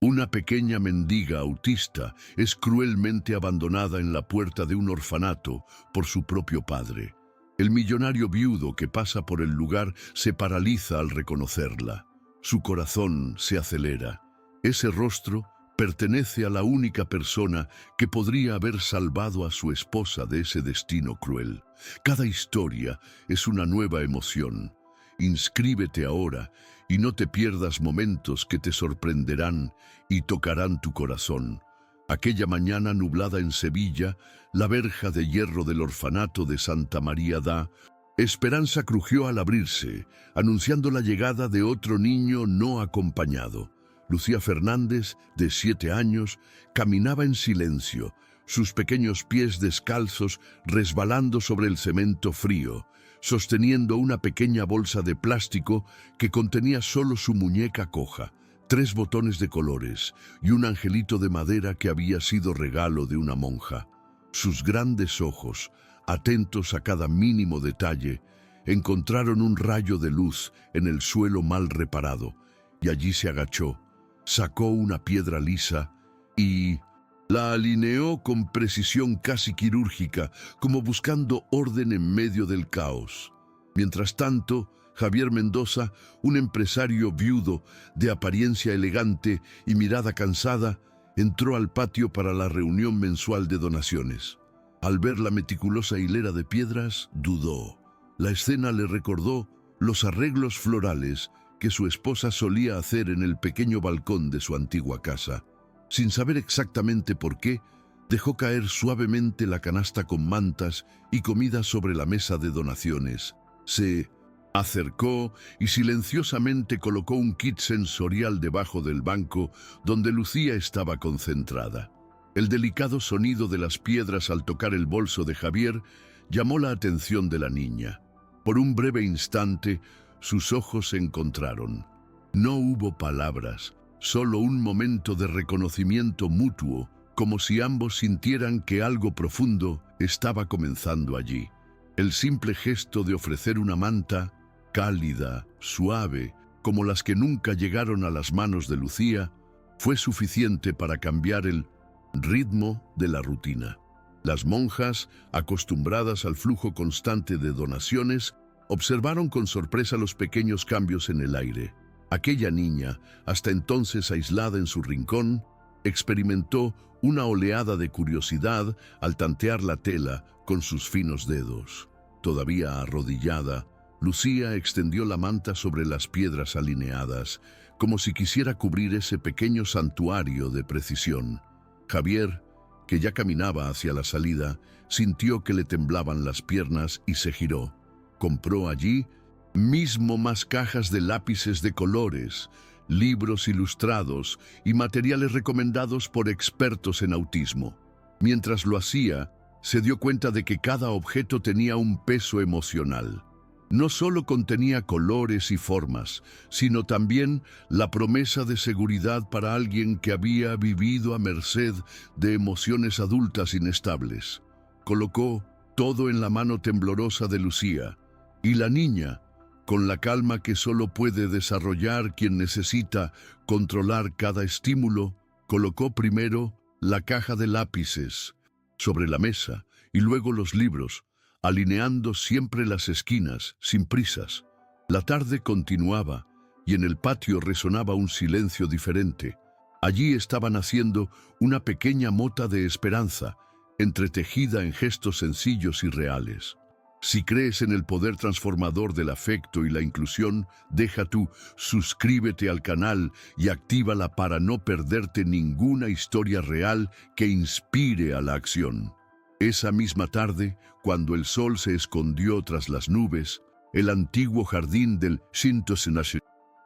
Una pequeña mendiga autista es cruelmente abandonada en la puerta de un orfanato por su propio padre. El millonario viudo que pasa por el lugar se paraliza al reconocerla. Su corazón se acelera. Ese rostro pertenece a la única persona que podría haber salvado a su esposa de ese destino cruel. Cada historia es una nueva emoción. Inscríbete ahora y no te pierdas momentos que te sorprenderán y tocarán tu corazón. Aquella mañana nublada en Sevilla, la verja de hierro del orfanato de Santa María da Esperanza crujió al abrirse, anunciando la llegada de otro niño no acompañado. Lucía Fernández, de 7 años, caminaba en silencio, sus pequeños pies descalzos resbalando sobre el cemento frío, sosteniendo una pequeña bolsa de plástico que contenía solo su muñeca coja, 3 botones de colores y un angelito de madera que había sido regalo de una monja. Sus grandes ojos, atentos a cada mínimo detalle, encontraron un rayo de luz en el suelo mal reparado, y allí se agachó, sacó una piedra lisa y la alineó con precisión casi quirúrgica, como buscando orden en medio del caos. Mientras tanto, Javier Mendoza, un empresario viudo de apariencia elegante y mirada cansada, entró al patio para la reunión mensual de donaciones. Al ver la meticulosa hilera de piedras, dudó. La escena le recordó los arreglos florales que su esposa solía hacer en el pequeño balcón de su antigua casa. Sin saber exactamente por qué, dejó caer suavemente la canasta con mantas y comida sobre la mesa de donaciones. Se acercó y silenciosamente colocó un kit sensorial debajo del banco donde Lucía estaba concentrada. El delicado sonido de las piedras al tocar el bolso de Javier llamó la atención de la niña. Por un breve instante, sus ojos se encontraron. No hubo palabras, solo un momento de reconocimiento mutuo, como si ambos sintieran que algo profundo estaba comenzando allí. El simple gesto de ofrecer una manta, cálida, suave, como las que nunca llegaron a las manos de Lucía, fue suficiente para cambiar el ritmo de la rutina. Las monjas, acostumbradas al flujo constante de donaciones, observaron con sorpresa los pequeños cambios en el aire. Aquella niña, hasta entonces aislada en su rincón, experimentó una oleada de curiosidad al tantear la tela con sus finos dedos. Todavía arrodillada, Lucía extendió la manta sobre las piedras alineadas, como si quisiera cubrir ese pequeño santuario de precisión. Javier, que ya caminaba hacia la salida, sintió que le temblaban las piernas y se giró. Compró allí mismo más cajas de lápices de colores, libros ilustrados y materiales recomendados por expertos en autismo. Mientras lo hacía, se dio cuenta de que cada objeto tenía un peso emocional. No solo contenía colores y formas, sino también la promesa de seguridad para alguien que había vivido a merced de emociones adultas inestables. Colocó todo en la mano temblorosa de Lucía, y la niña, con la calma que solo puede desarrollar quien necesita controlar cada estímulo, colocó primero la caja de lápices sobre la mesa y luego los libros, alineando siempre las esquinas, sin prisas. La tarde continuaba y en el patio resonaba un silencio diferente. Allí estaba naciendo una pequeña mota de esperanza, entretejida en gestos sencillos y reales. Si crees en el poder transformador del afecto y la inclusión, deja tu suscríbete al canal y actívala para no perderte ninguna historia real que inspire a la acción. Esa misma tarde, cuando el sol se escondió tras las nubes, el antiguo jardín del Shinto-Senashi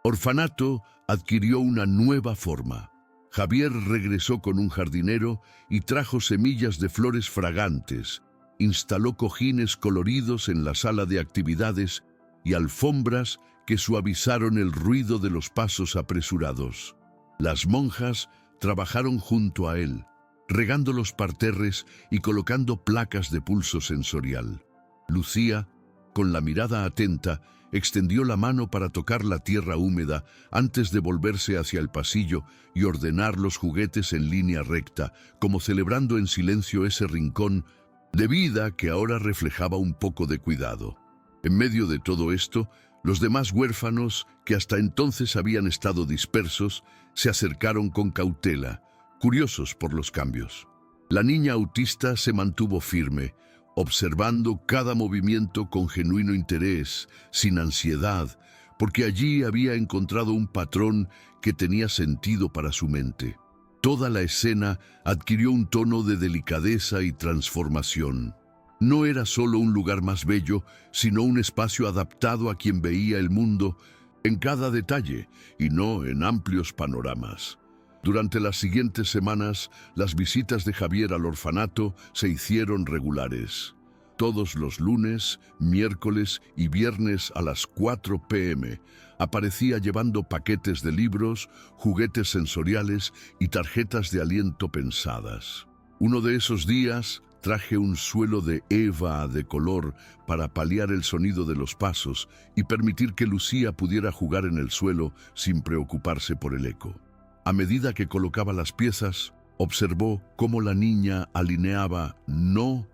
orfanato adquirió una nueva forma. Javier regresó con un jardinero y trajo semillas de flores fragantes, instaló cojines coloridos en la sala de actividades y alfombras que suavizaron el ruido de los pasos apresurados. Las monjas trabajaron junto a él, regando los parterres y colocando placas de pulso sensorial. Lucía, con la mirada atenta, extendió la mano para tocar la tierra húmeda antes de volverse hacia el pasillo y ordenar los juguetes en línea recta, como celebrando en silencio ese rincón de vida que ahora reflejaba un poco de cuidado. En medio de todo esto, los demás huérfanos, que hasta entonces habían estado dispersos, se acercaron con cautela, curiosos por los cambios. La niña autista se mantuvo firme, observando cada movimiento con genuino interés, sin ansiedad, porque allí había encontrado un patrón que tenía sentido para su mente. Toda la escena adquirió un tono de delicadeza y transformación. No era solo un lugar más bello, sino un espacio adaptado a quien veía el mundo en cada detalle y no en amplios panoramas. Durante las siguientes semanas, las visitas de Javier al orfanato se hicieron regulares. Todos los lunes, miércoles y viernes a las 4 p.m. aparecía llevando paquetes de libros, juguetes sensoriales y tarjetas de aliento pensadas. Uno de esos días traje un suelo de eva de color para paliar el sonido de los pasos y permitir que Lucía pudiera jugar en el suelo sin preocuparse por el eco. A medida que colocaba las piezas, observó cómo la niña alineaba no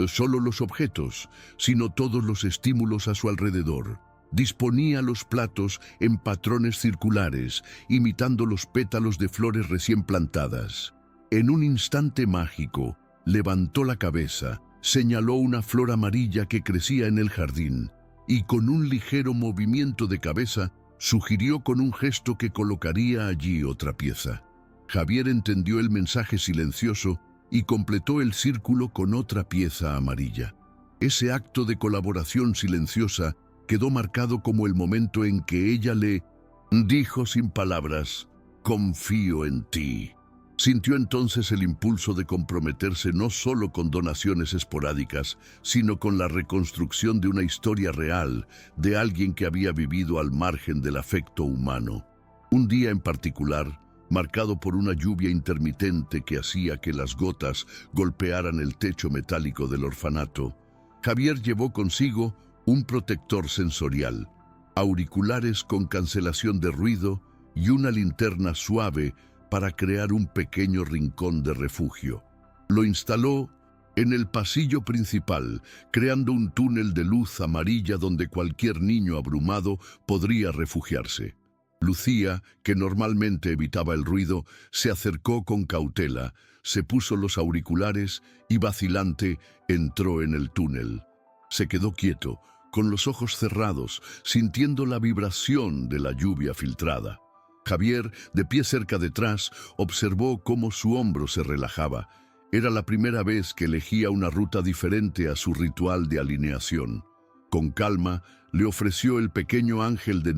solo los objetos, sino todos los estímulos a su alrededor. Disponía los platos en patrones circulares, imitando los pétalos de flores recién plantadas. En un instante mágico, levantó la cabeza, señaló una flor amarilla que crecía en el jardín y con un ligero movimiento de cabeza sugirió con un gesto que colocaría allí otra pieza. Javier entendió el mensaje silencioso y completó el círculo con otra pieza amarilla. Ese acto de colaboración silenciosa quedó marcado como el momento en que ella le dijo sin palabras: «Confío en ti». Sintió entonces el impulso de comprometerse no solo con donaciones esporádicas, sino con la reconstrucción de una historia real, de alguien que había vivido al margen del afecto humano. Un día en particular, marcado por una lluvia intermitente que hacía que las gotas golpearan el techo metálico del orfanato, Javier llevó consigo un protector sensorial, auriculares con cancelación de ruido y una linterna suave para crear un pequeño rincón de refugio. Lo instaló en el pasillo principal, creando un túnel de luz amarilla donde cualquier niño abrumado podría refugiarse. Lucía, que normalmente evitaba el ruido, se acercó con cautela, se puso los auriculares y, vacilante, entró en el túnel. Se quedó quieto, con los ojos cerrados, sintiendo la vibración de la lluvia filtrada. Javier, de pie cerca detrás, observó cómo su hombro se relajaba. Era la primera vez que elegía una ruta diferente a su ritual de alineación. Con calma, le ofreció el pequeño ángel de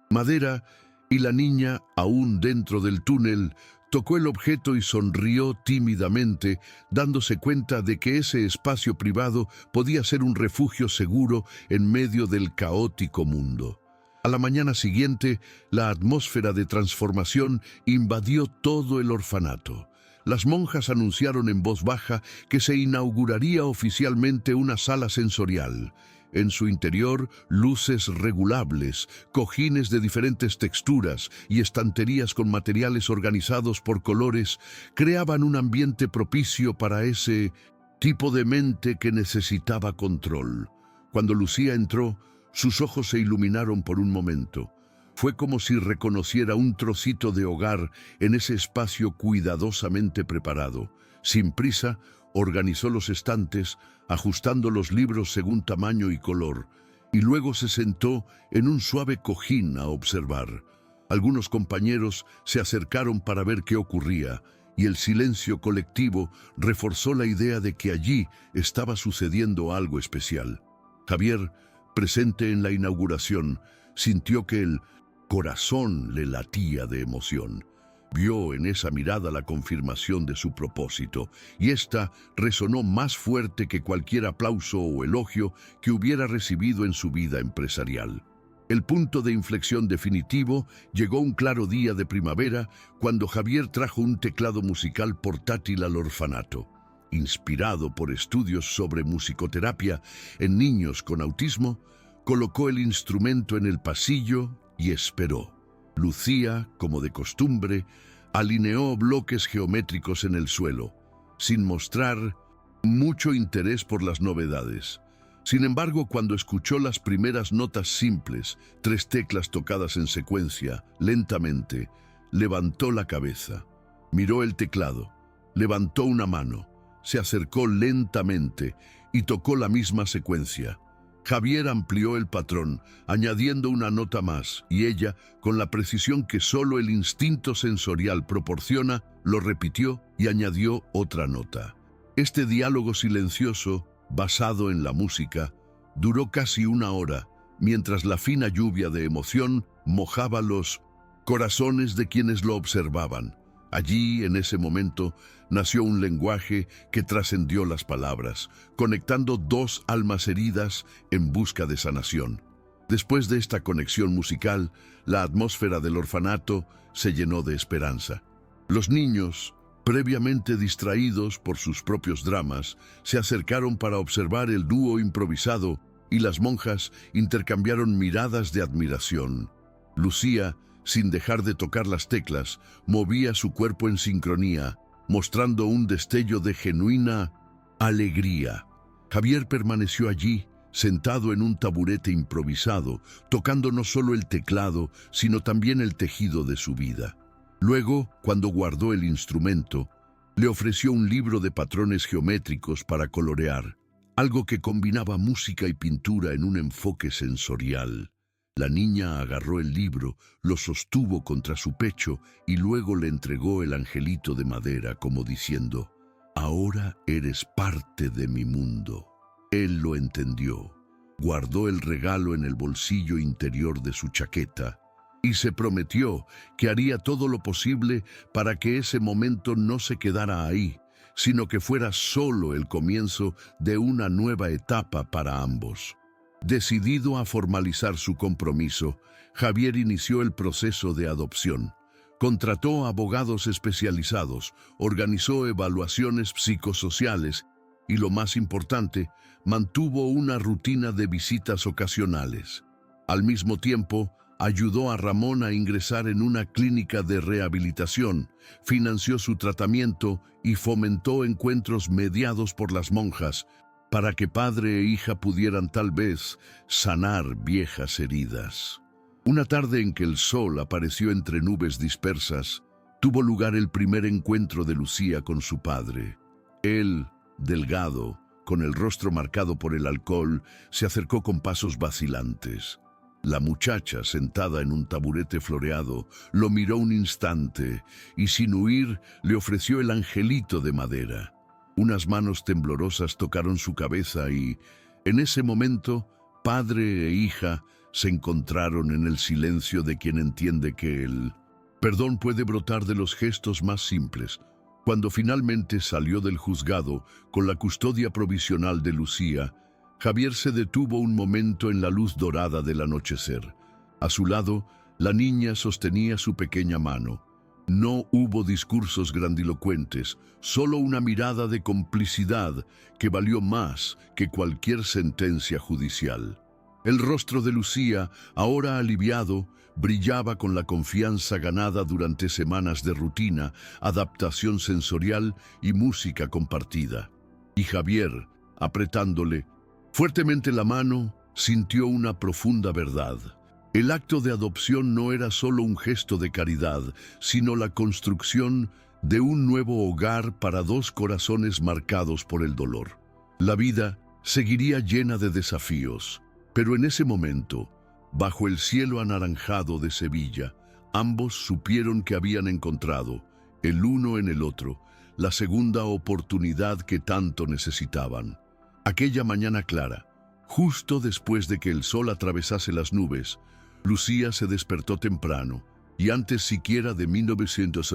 madera y la niña, aún dentro del túnel, tocó el objeto y sonrió tímidamente, dándose cuenta de que ese espacio privado podía ser un refugio seguro en medio del caótico mundo. A la mañana siguiente, la atmósfera de transformación invadió todo el orfanato. Las monjas anunciaron en voz baja que se inauguraría oficialmente una sala sensorial. En su interior, luces regulables, cojines de diferentes texturas y estanterías con materiales organizados por colores creaban un ambiente propicio para ese tipo de mente que necesitaba control. Cuando Lucía entró, sus ojos se iluminaron por un momento. Fue como si reconociera un trocito de hogar en ese espacio cuidadosamente preparado. Sin prisa, organizó los estantes, ajustando los libros según tamaño y color, y luego se sentó en un suave cojín a observar. Algunos compañeros se acercaron para ver qué ocurría, y el silencio colectivo reforzó la idea de que allí estaba sucediendo algo especial. Javier, presente en la inauguración, sintió que el corazón le latía de emoción. Vio en esa mirada la confirmación de su propósito, y ésta resonó más fuerte que cualquier aplauso o elogio que hubiera recibido en su vida empresarial. El punto de inflexión definitivo llegó un claro día de primavera, cuando Javier trajo un teclado musical portátil al orfanato. Inspirado por estudios sobre musicoterapia en niños con autismo, colocó el instrumento en el pasillo y esperó. Lucía, como de costumbre, alineó bloques geométricos en el suelo, sin mostrar mucho interés por las novedades. Sin embargo, cuando escuchó las primeras notas simples, 3 teclas tocadas en secuencia, lentamente, levantó la cabeza, miró el teclado, levantó una mano, se acercó lentamente y tocó la misma secuencia. Javier amplió el patrón, añadiendo una nota más, y ella, con la precisión que solo el instinto sensorial proporciona, lo repitió y añadió otra nota. Este diálogo silencioso, basado en la música, duró casi 1 hora, mientras la fina lluvia de emoción mojaba los corazones de quienes lo observaban. Allí, en ese momento, nació un lenguaje que trascendió las palabras, conectando 2 almas heridas en busca de sanación. Después de esta conexión musical, la atmósfera del orfanato se llenó de esperanza. Los niños, previamente distraídos por sus propios dramas, se acercaron para observar el dúo improvisado y las monjas intercambiaron miradas de admiración. Lucía, sin dejar de tocar las teclas, movía su cuerpo en sincronía, mostrando un destello de genuina alegría. Javier permaneció allí, sentado en un taburete improvisado, tocando no solo el teclado, sino también el tejido de su vida. Luego, cuando guardó el instrumento, le ofreció un libro de patrones geométricos para colorear, algo que combinaba música y pintura en un enfoque sensorial. La niña agarró el libro, lo sostuvo contra su pecho y luego le entregó el angelito de madera como diciendo: «Ahora eres parte de mi mundo». Él lo entendió, guardó el regalo en el bolsillo interior de su chaqueta y se prometió que haría todo lo posible para que ese momento no se quedara ahí, sino que fuera solo el comienzo de una nueva etapa para ambos. Decidido a formalizar su compromiso, Javier inició el proceso de adopción. Contrató abogados especializados, organizó evaluaciones psicosociales y, lo más importante, mantuvo una rutina de visitas ocasionales. Al mismo tiempo, ayudó a Ramón a ingresar en una clínica de rehabilitación, financió su tratamiento y fomentó encuentros mediados por las monjas, para que padre e hija pudieran tal vez sanar viejas heridas. Una tarde en que el sol apareció entre nubes dispersas, tuvo lugar el primer encuentro de Lucía con su padre. Él, delgado, con el rostro marcado por el alcohol, se acercó con pasos vacilantes. La muchacha, sentada en un taburete floreado, lo miró un instante y, sin huir, le ofreció el angelito de madera. Unas manos temblorosas tocaron su cabeza y, en ese momento, padre e hija se encontraron en el silencio de quien entiende que el perdón puede brotar de los gestos más simples. Cuando finalmente salió del juzgado con la custodia provisional de Lucía, Javier se detuvo un momento en la luz dorada del anochecer. A su lado, la niña sostenía su pequeña mano. No hubo discursos grandilocuentes, solo una mirada de complicidad que valió más que cualquier sentencia judicial. El rostro de Lucía, ahora aliviado, brillaba con la confianza ganada durante semanas de rutina, adaptación sensorial y música compartida. Y Javier, apretándole fuertemente la mano, sintió una profunda verdad. El acto de adopción no era solo un gesto de caridad, sino la construcción de un nuevo hogar para 2 corazones marcados por el dolor. La vida seguiría llena de desafíos, pero en ese momento, bajo el cielo anaranjado de Sevilla, ambos supieron que habían encontrado, el uno en el otro, la segunda oportunidad que tanto necesitaban. Aquella mañana clara, justo después de que el sol atravesase las nubes, Lucía se despertó temprano y antes siquiera de 1900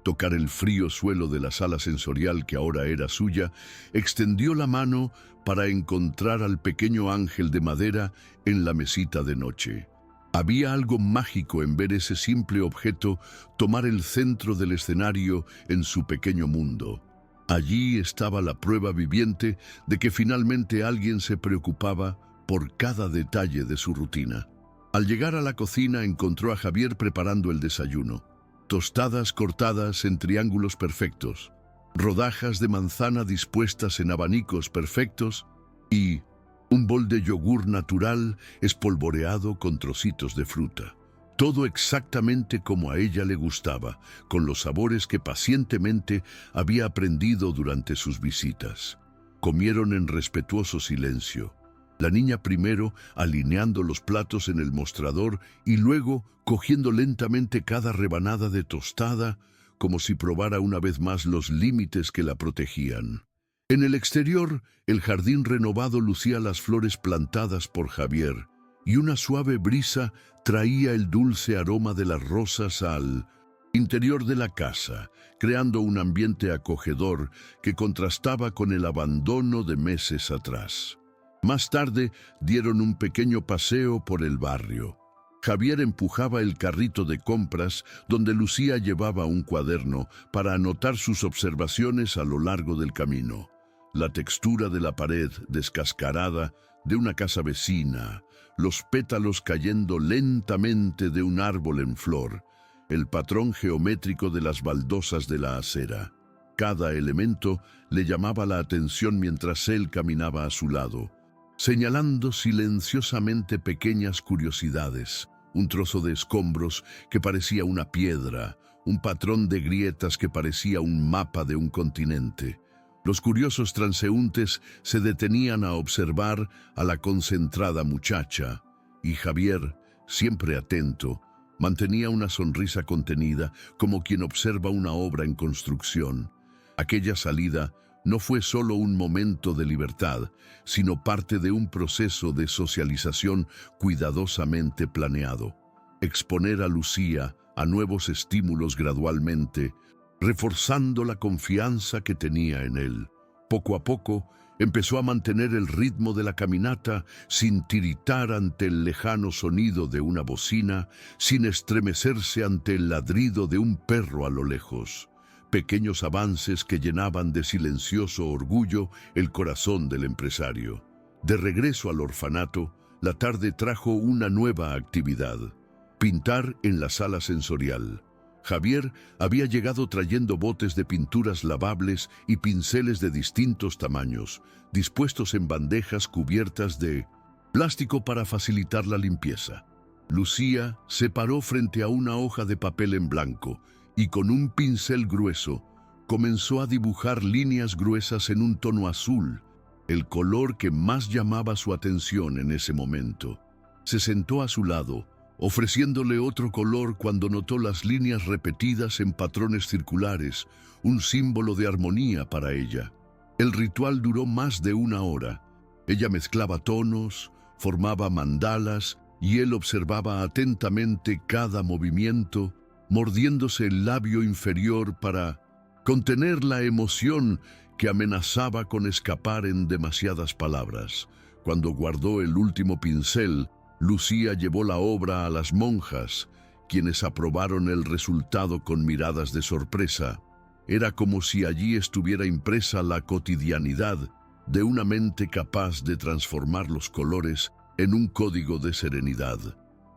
tocar el frío suelo de la sala sensorial que ahora era suya, extendió la mano para encontrar al pequeño ángel de madera en la mesita de noche. Había algo mágico en ver ese simple objeto tomar el centro del escenario en su pequeño mundo. Allí estaba la prueba viviente de que finalmente alguien se preocupaba por cada detalle de su rutina. Al llegar a la cocina encontró a Javier preparando el desayuno. Tostadas cortadas en triángulos perfectos, rodajas de manzana dispuestas en abanicos perfectos y un bol de yogur natural espolvoreado con trocitos de fruta. Todo exactamente como a ella le gustaba, con los sabores que pacientemente había aprendido durante sus visitas. Comieron en respetuoso silencio. La niña primero alineando los platos en el mostrador y luego cogiendo lentamente cada rebanada de tostada, como si probara una vez más los límites que la protegían. En el exterior, el jardín renovado lucía las flores plantadas por Javier, y una suave brisa traía el dulce aroma de las rosas al interior de la casa, creando un ambiente acogedor que contrastaba con el abandono de meses atrás. Más tarde dieron un pequeño paseo por el barrio. Javier empujaba el carrito de compras donde Lucía llevaba un cuaderno para anotar sus observaciones a lo largo del camino. La textura de la pared descascarada de una casa vecina, los pétalos cayendo lentamente de un árbol en flor, el patrón geométrico de las baldosas de la acera. Cada elemento le llamaba la atención mientras él caminaba a su lado, señalando silenciosamente pequeñas curiosidades, un trozo de escombros que parecía una piedra, un patrón de grietas que parecía un mapa de un continente. Los curiosos transeúntes se detenían a observar a la concentrada muchacha, y Javier, siempre atento, mantenía una sonrisa contenida como quien observa una obra en construcción. Aquella salida no fue solo un momento de libertad, sino parte de un proceso de socialización cuidadosamente planeado. Exponer a Lucía a nuevos estímulos gradualmente, reforzando la confianza que tenía en él. Poco a poco, empezó a mantener el ritmo de la caminata sin tiritar ante el lejano sonido de una bocina, sin estremecerse ante el ladrido de un perro a lo lejos. Pequeños avances que llenaban de silencioso orgullo el corazón del empresario. De regreso al orfanato, la tarde trajo una nueva actividad: pintar en la sala sensorial. Javier había llegado trayendo botes de pinturas lavables y pinceles de distintos tamaños, dispuestos en bandejas cubiertas de plástico para facilitar la limpieza. Lucía se paró frente a una hoja de papel en blanco y con un pincel grueso comenzó a dibujar líneas gruesas en un tono azul, el color que más llamaba su atención en ese momento. Se sentó a su lado, ofreciéndole otro color cuando notó las líneas repetidas en patrones circulares, un símbolo de armonía para ella. El ritual duró más de una hora. Ella mezclaba tonos, formaba mandalas y él observaba atentamente cada movimiento, mordiéndose el labio inferior para contener la emoción que amenazaba con escapar en demasiadas palabras. Cuando guardó el último pincel, Lucía llevó la obra a las monjas, quienes aprobaron el resultado con miradas de sorpresa. Era como si allí estuviera impresa la cotidianidad de una mente capaz de transformar los colores en un código de serenidad.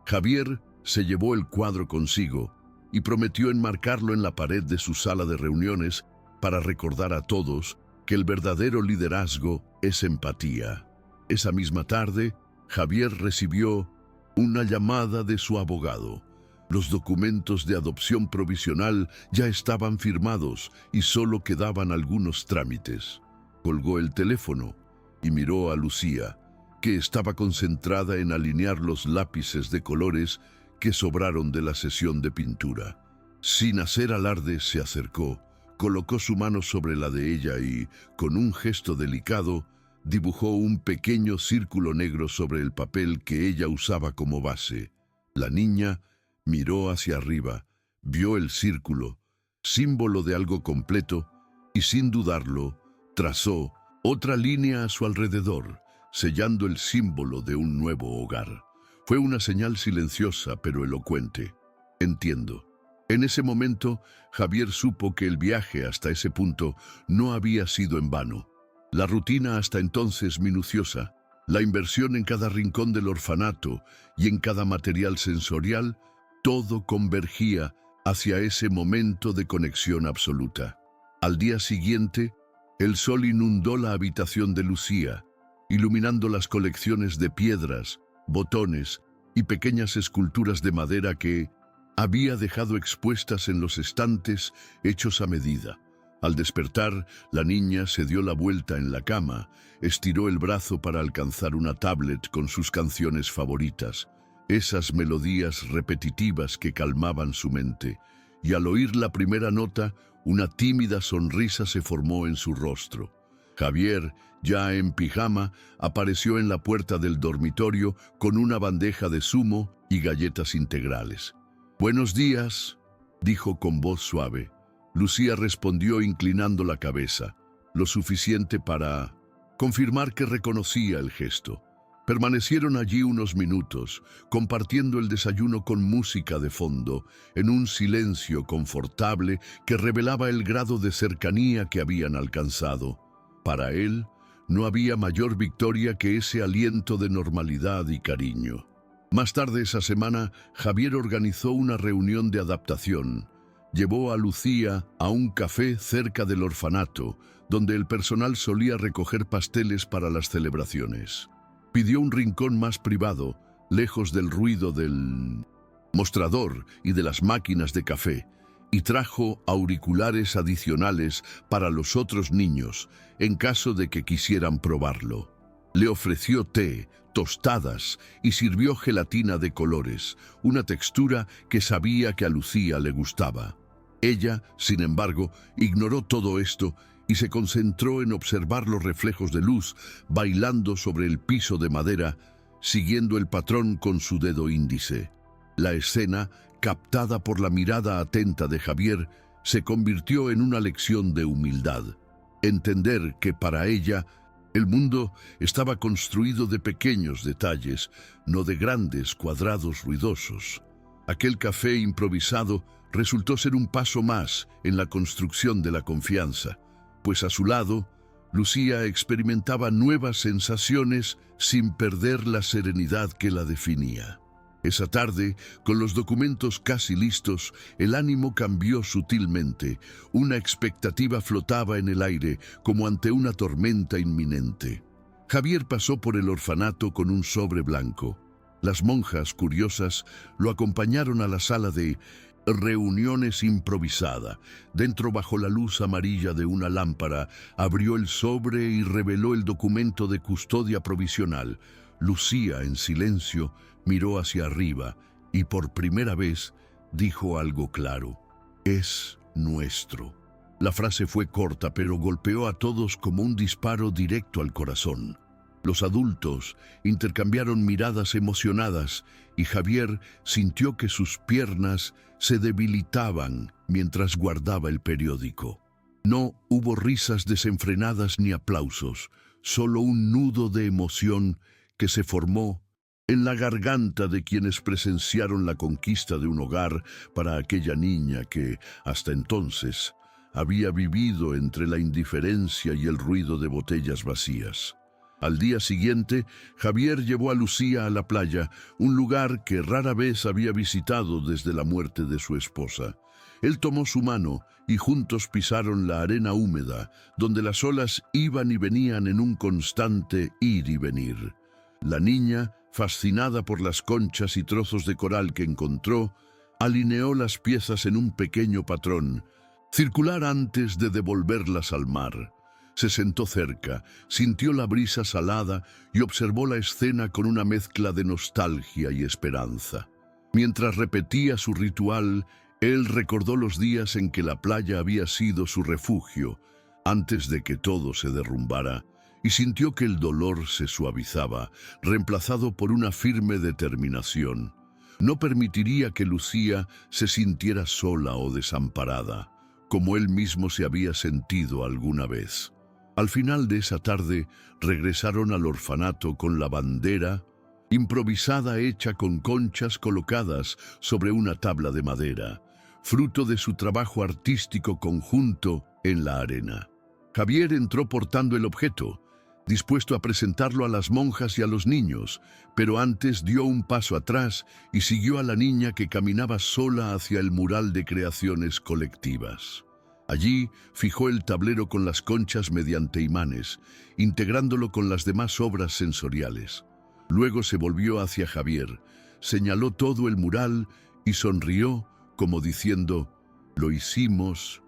Javier se llevó el cuadro consigo y prometió enmarcarlo en la pared de su sala de reuniones para recordar a todos que el verdadero liderazgo es empatía. Esa misma tarde, Javier recibió una llamada de su abogado. Los documentos de adopción provisional ya estaban firmados y solo quedaban algunos trámites. Colgó el teléfono y miró a Lucía, que estaba concentrada en alinear los lápices de colores que sobraron de la sesión de pintura. Sin hacer alarde, se acercó, colocó su mano sobre la de ella y, con un gesto delicado, dibujó un pequeño círculo negro sobre el papel que ella usaba como base. La niña miró hacia arriba, vio el círculo, símbolo de algo completo, y sin dudarlo, trazó otra línea a su alrededor, sellando el símbolo de un nuevo hogar. Fue una señal silenciosa pero elocuente. Entiendo. En ese momento, Javier supo que el viaje hasta ese punto no había sido en vano. La rutina hasta entonces minuciosa La inversión en cada rincón del orfanato y en cada material sensorial, todo convergía hacia ese momento de conexión absoluta. Al día siguiente, el sol inundó la habitación de Lucía, iluminando las colecciones de piedras, botones y pequeñas esculturas de madera que había dejado expuestas en los estantes hechos a medida. Al despertar, la niña se dio la vuelta en la cama, estiró el brazo para alcanzar una tablet con sus canciones favoritas, esas melodías repetitivas que calmaban su mente, y al oír la primera nota, una tímida sonrisa se formó en su rostro. Javier, ya en pijama, apareció en la puerta del dormitorio con una bandeja de zumo y galletas integrales. «Buenos días», dijo con voz suave. Lucía respondió inclinando la cabeza, lo suficiente para confirmar que reconocía el gesto. Permanecieron allí unos minutos, compartiendo el desayuno con música de fondo, en un silencio confortable que revelaba el grado de cercanía que habían alcanzado. Para él, no había mayor victoria que ese aliento de normalidad y cariño. Más tarde esa semana, Javier organizó una reunión de adaptación. Llevó a Lucía a un café cerca del orfanato, donde el personal solía recoger pasteles para las celebraciones. Pidió un rincón más privado, lejos del ruido del mostrador y de las máquinas de café, y trajo auriculares adicionales para los otros niños, en caso de que quisieran probarlo. Le ofreció té, tostadas y sirvió gelatina de colores, una textura que sabía que a Lucía le gustaba. Ella, sin embargo, ignoró todo esto y se concentró en observar los reflejos de luz bailando sobre el piso de madera, siguiendo el patrón con su dedo índice. La escena, captada por la mirada atenta de Javier, se convirtió en una lección de humildad. Entender que para ella, el mundo estaba construido de pequeños detalles, no de grandes cuadrados ruidosos. Aquel café improvisado resultó ser un paso más en la construcción de la confianza, pues a su lado, Lucía experimentaba nuevas sensaciones sin perder la serenidad que la definía. Esa tarde, con los documentos casi listos, el ánimo cambió sutilmente. Una expectativa flotaba en el aire, como ante una tormenta inminente. Javier pasó por el orfanato con un sobre blanco. Las monjas, curiosas, lo acompañaron a la sala de reuniones improvisada. Dentro, bajo la luz amarilla de una lámpara, abrió el sobre y reveló el documento de custodia provisional. Lucía, en silencio, miró hacia arriba y por primera vez dijo algo claro: «Es nuestro». La frase fue corta, pero golpeó a todos como un disparo directo al corazón. Los adultos intercambiaron miradas emocionadas y Javier sintió que sus piernas se debilitaban mientras guardaba el periódico. No hubo risas desenfrenadas ni aplausos, solo un nudo de emoción que se formó en la garganta de quienes presenciaron la conquista de un hogar para aquella niña que, hasta entonces, había vivido entre la indiferencia y el ruido de botellas vacías. Al día siguiente, Javier llevó a Lucía a la playa, un lugar que rara vez había visitado desde la muerte de su esposa. Él tomó su mano y juntos pisaron la arena húmeda, donde las olas iban y venían en un constante ir y venir. La niña, fascinada por las conchas y trozos de coral que encontró, alineó las piezas en un pequeño patrón, circular antes de devolverlas al mar. Se sentó cerca, sintió la brisa salada y observó la escena con una mezcla de nostalgia y esperanza. Mientras repetía su ritual, él recordó los días en que la playa había sido su refugio, antes de que todo se derrumbara, y sintió que el dolor se suavizaba, reemplazado por una firme determinación. No permitiría que Lucía se sintiera sola o desamparada, como él mismo se había sentido alguna vez. Al final de esa tarde, regresaron al orfanato con la bandera improvisada hecha con conchas colocadas sobre una tabla de madera, fruto de su trabajo artístico conjunto en la arena. Javier entró portando el objeto, dispuesto a presentarlo a las monjas y a los niños, pero antes dio un paso atrás y siguió a la niña que caminaba sola hacia el mural de creaciones colectivas. Allí fijó el tablero con las conchas mediante imanes, integrándolo con las demás obras sensoriales. Luego se volvió hacia Javier, señaló todo el mural y sonrió como diciendo: «Lo hicimos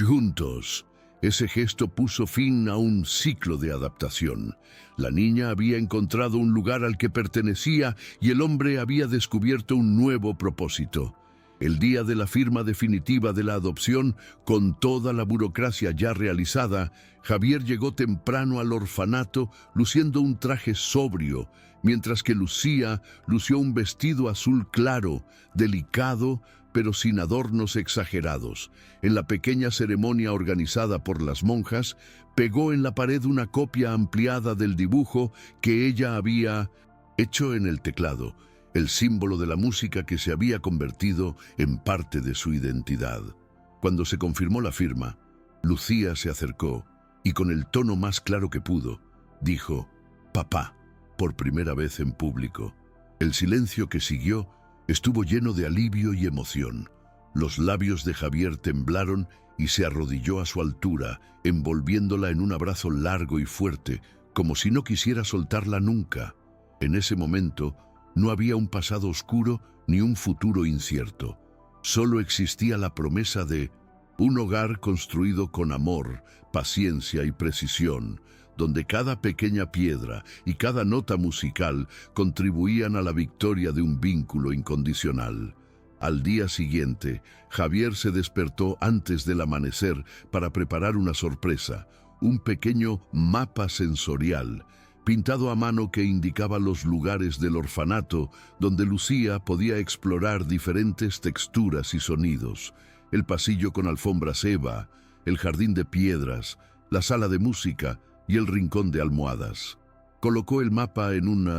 juntos». Ese gesto puso fin a un ciclo de adaptación. La niña había encontrado un lugar al que pertenecía y el hombre había descubierto un nuevo propósito. El día de la firma definitiva de la adopción, con toda la burocracia ya realizada, Javier llegó temprano al orfanato luciendo un traje sobrio, mientras que Lucía lució un vestido azul claro, delicado, pero sin adornos exagerados. En la pequeña ceremonia organizada por las monjas, pegó en la pared una copia ampliada del dibujo que ella había hecho en el teclado, el símbolo de la música que se había convertido en parte de su identidad. Cuando se confirmó la firma, Lucía se acercó y con el tono más claro que pudo, dijo: «Papá», por primera vez en público. El silencio que siguió estuvo lleno de alivio y emoción. Los labios de Javier temblaron y se arrodilló a su altura, envolviéndola en un abrazo largo y fuerte, como si no quisiera soltarla nunca. En ese momento, no había un pasado oscuro ni un futuro incierto. Solo existía la promesa de un hogar construido con amor, paciencia y precisión, donde cada pequeña piedra y cada nota musical contribuían a la victoria de un vínculo incondicional. Al día siguiente, Javier se despertó antes del amanecer para preparar una sorpresa, un pequeño mapa sensorial, pintado a mano que indicaba los lugares del orfanato donde Lucía podía explorar diferentes texturas y sonidos: el pasillo con alfombras eva, el jardín de piedras, la sala de música y el rincón de almohadas. Colocó el mapa en un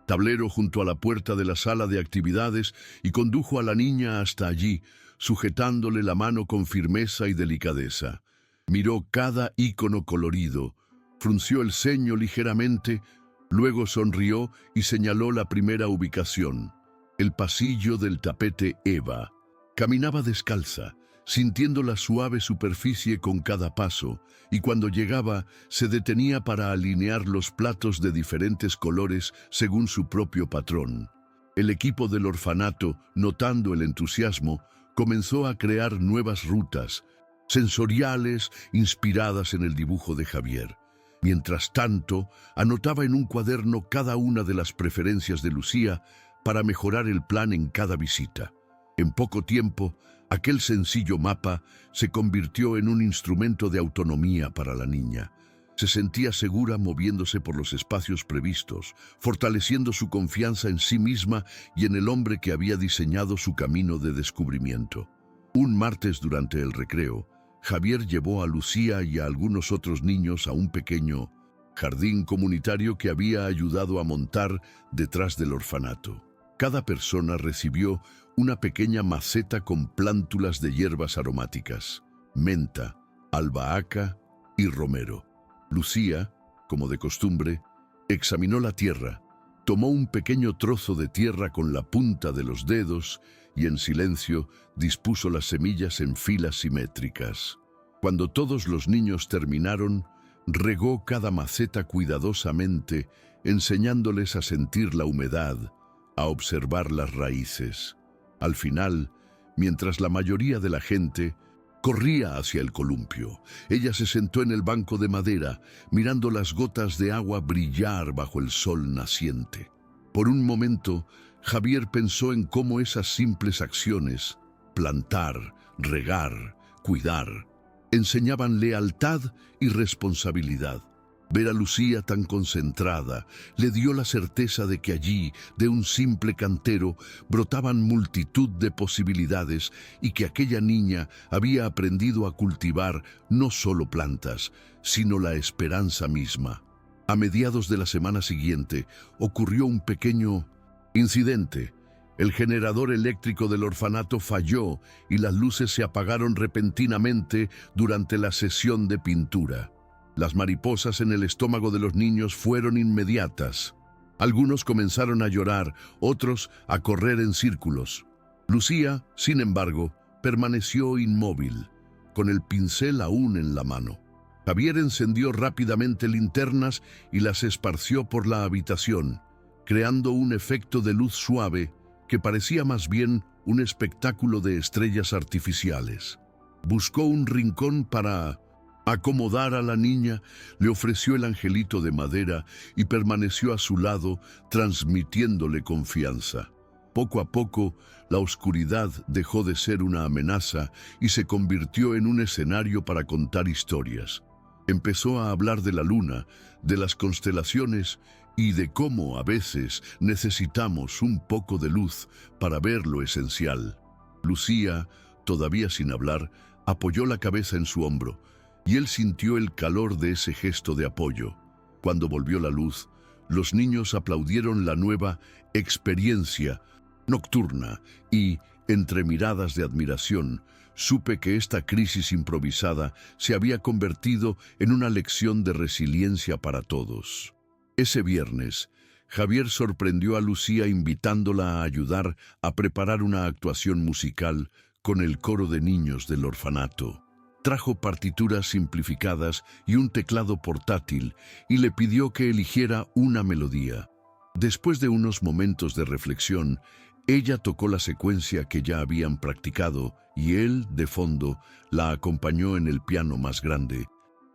tablero junto a la puerta de la sala de actividades y condujo a la niña hasta allí, sujetándole la mano con firmeza y delicadeza. Miró cada icono colorido, frunció el ceño ligeramente, luego sonrió y señaló la primera ubicación: el pasillo del tapete eva. Caminaba descalza, sintiendo la suave superficie con cada paso, y cuando llegaba se detenía para alinear los platos de diferentes colores según su propio patrón. El equipo del orfanato, notando el entusiasmo, comenzó a crear nuevas rutas sensoriales inspiradas en el dibujo de Javier. Mientras tanto, anotaba en un cuaderno cada una de las preferencias de Lucía para mejorar el plan en cada visita. En poco tiempo, aquel sencillo mapa se convirtió en un instrumento de autonomía para la niña. Se sentía segura moviéndose por los espacios previstos, fortaleciendo su confianza en sí misma y en el hombre que había diseñado su camino de descubrimiento. Un martes durante el recreo, Javier llevó a Lucía y a algunos otros niños a un pequeño jardín comunitario que había ayudado a montar detrás del orfanato. Cada persona recibió una pequeña maceta con plántulas de hierbas aromáticas: menta, albahaca y romero. Lucía, como de costumbre, examinó la tierra, tomó un pequeño trozo de tierra con la punta de los dedos y en silencio dispuso las semillas en filas simétricas. Cuando todos los niños terminaron, regó cada maceta cuidadosamente, enseñándoles a sentir la humedad, a observar las raíces. Al final, mientras la mayoría de la gente corría hacia el columpio, ella se sentó en el banco de madera, mirando las gotas de agua brillar bajo el sol naciente. Por un momento, Javier pensó en cómo esas simples acciones, plantar, regar, cuidar, enseñaban lealtad y responsabilidad. Ver a Lucía tan concentrada le dio la certeza de que allí, de un simple cantero, brotaban multitud de posibilidades y que aquella niña había aprendido a cultivar no solo plantas, sino la esperanza misma. A mediados de la semana siguiente ocurrió un pequeño incidente. El generador eléctrico del orfanato falló y las luces se apagaron repentinamente durante la sesión de pintura. Las mariposas en el estómago de los niños fueron inmediatas. Algunos comenzaron a llorar, otros a correr en círculos. Lucía, sin embargo, permaneció inmóvil, con el pincel aún en la mano. Javier encendió rápidamente linternas y las esparció por la habitación, creando un efecto de luz suave que parecía más bien un espectáculo de estrellas artificiales. Buscó un rincón para acomodar a la niña, le ofreció el angelito de madera y permaneció a su lado, transmitiéndole confianza. Poco a poco, la oscuridad dejó de ser una amenaza y se convirtió en un escenario para contar historias. Empezó a hablar de la luna, de las constelaciones y de cómo a veces necesitamos un poco de luz para ver lo esencial. Lucía, todavía sin hablar, apoyó la cabeza en su hombro, y él sintió el calor de ese gesto de apoyo. Cuando volvió la luz, los niños aplaudieron la nueva experiencia nocturna y, entre miradas de admiración, supe que esta crisis improvisada se había convertido en una lección de resiliencia para todos. Ese viernes, Javier sorprendió a Lucía invitándola a ayudar a preparar una actuación musical con el coro de niños del orfanato. Trajo partituras simplificadas y un teclado portátil y le pidió que eligiera una melodía. Después de unos momentos de reflexión, ella tocó la secuencia que ya habían practicado y él, de fondo, la acompañó en el piano más grande,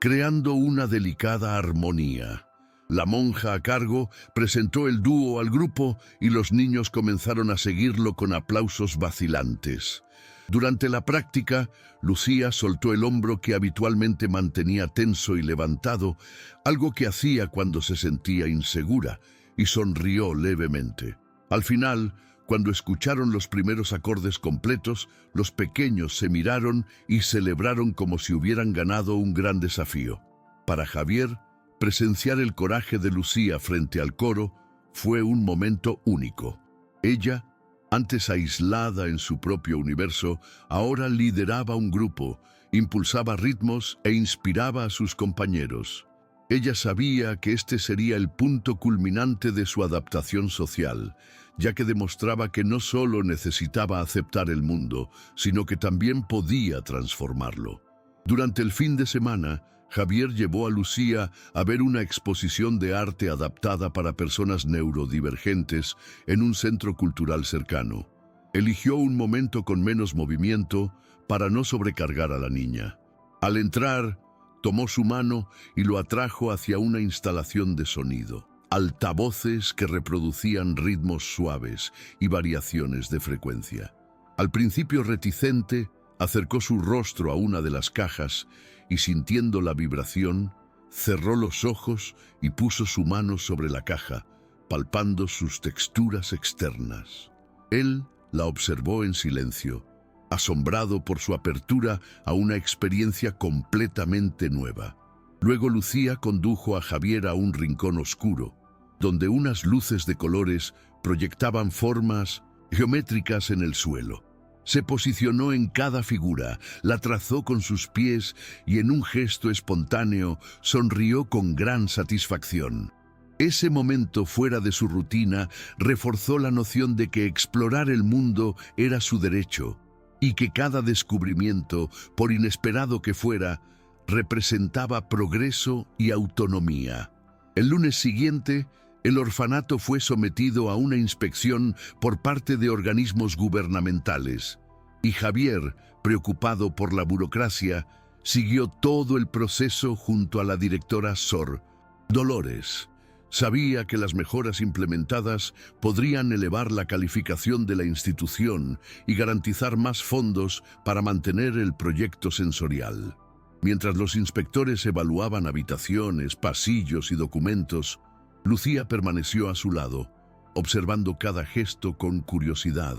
creando una delicada armonía. La monja a cargo presentó el dúo al grupo y los niños comenzaron a seguirlo con aplausos vacilantes. Durante la práctica, Lucía soltó el hombro que habitualmente mantenía tenso y levantado, algo que hacía cuando se sentía insegura, y sonrió levemente. Al final, cuando escucharon los primeros acordes completos, los pequeños se miraron y celebraron como si hubieran ganado un gran desafío. Para Javier, presenciar el coraje de Lucía frente al coro fue un momento único. Ella, antes aislada en su propio universo, ahora lideraba un grupo, impulsaba ritmos e inspiraba a sus compañeros. Ella sabía que este sería el punto culminante de su adaptación social, ya que demostraba que no solo necesitaba aceptar el mundo, sino que también podía transformarlo. Durante el fin de semana, Javier llevó a Lucía a ver una exposición de arte adaptada para personas neurodivergentes en un centro cultural cercano. Eligió un momento con menos movimiento para no sobrecargar a la niña. Al entrar, tomó su mano y lo atrajo hacia una instalación de sonido. Altavoces que reproducían ritmos suaves y variaciones de frecuencia. Al principio reticente, acercó su rostro a una de las cajas y, sintiendo la vibración, cerró los ojos y puso su mano sobre la caja, palpando sus texturas externas. Él la observó en silencio, asombrado por su apertura a una experiencia completamente nueva. Luego Lucía condujo a Javier a un rincón oscuro, donde unas luces de colores proyectaban formas geométricas en el suelo. Se posicionó en cada figura, la trazó con sus pies y en un gesto espontáneo sonrió con gran satisfacción. Ese momento fuera de su rutina reforzó la noción de que explorar el mundo era su derecho y que cada descubrimiento, por inesperado que fuera, representaba progreso y autonomía. El lunes siguiente, el orfanato fue sometido a una inspección por parte de organismos gubernamentales, y Javier, preocupado por la burocracia, siguió todo el proceso junto a la directora Sor Dolores. Sabía que las mejoras implementadas podrían elevar la calificación de la institución y garantizar más fondos para mantener el proyecto sensorial. Mientras los inspectores evaluaban habitaciones, pasillos y documentos, Lucía permaneció a su lado, observando cada gesto con curiosidad.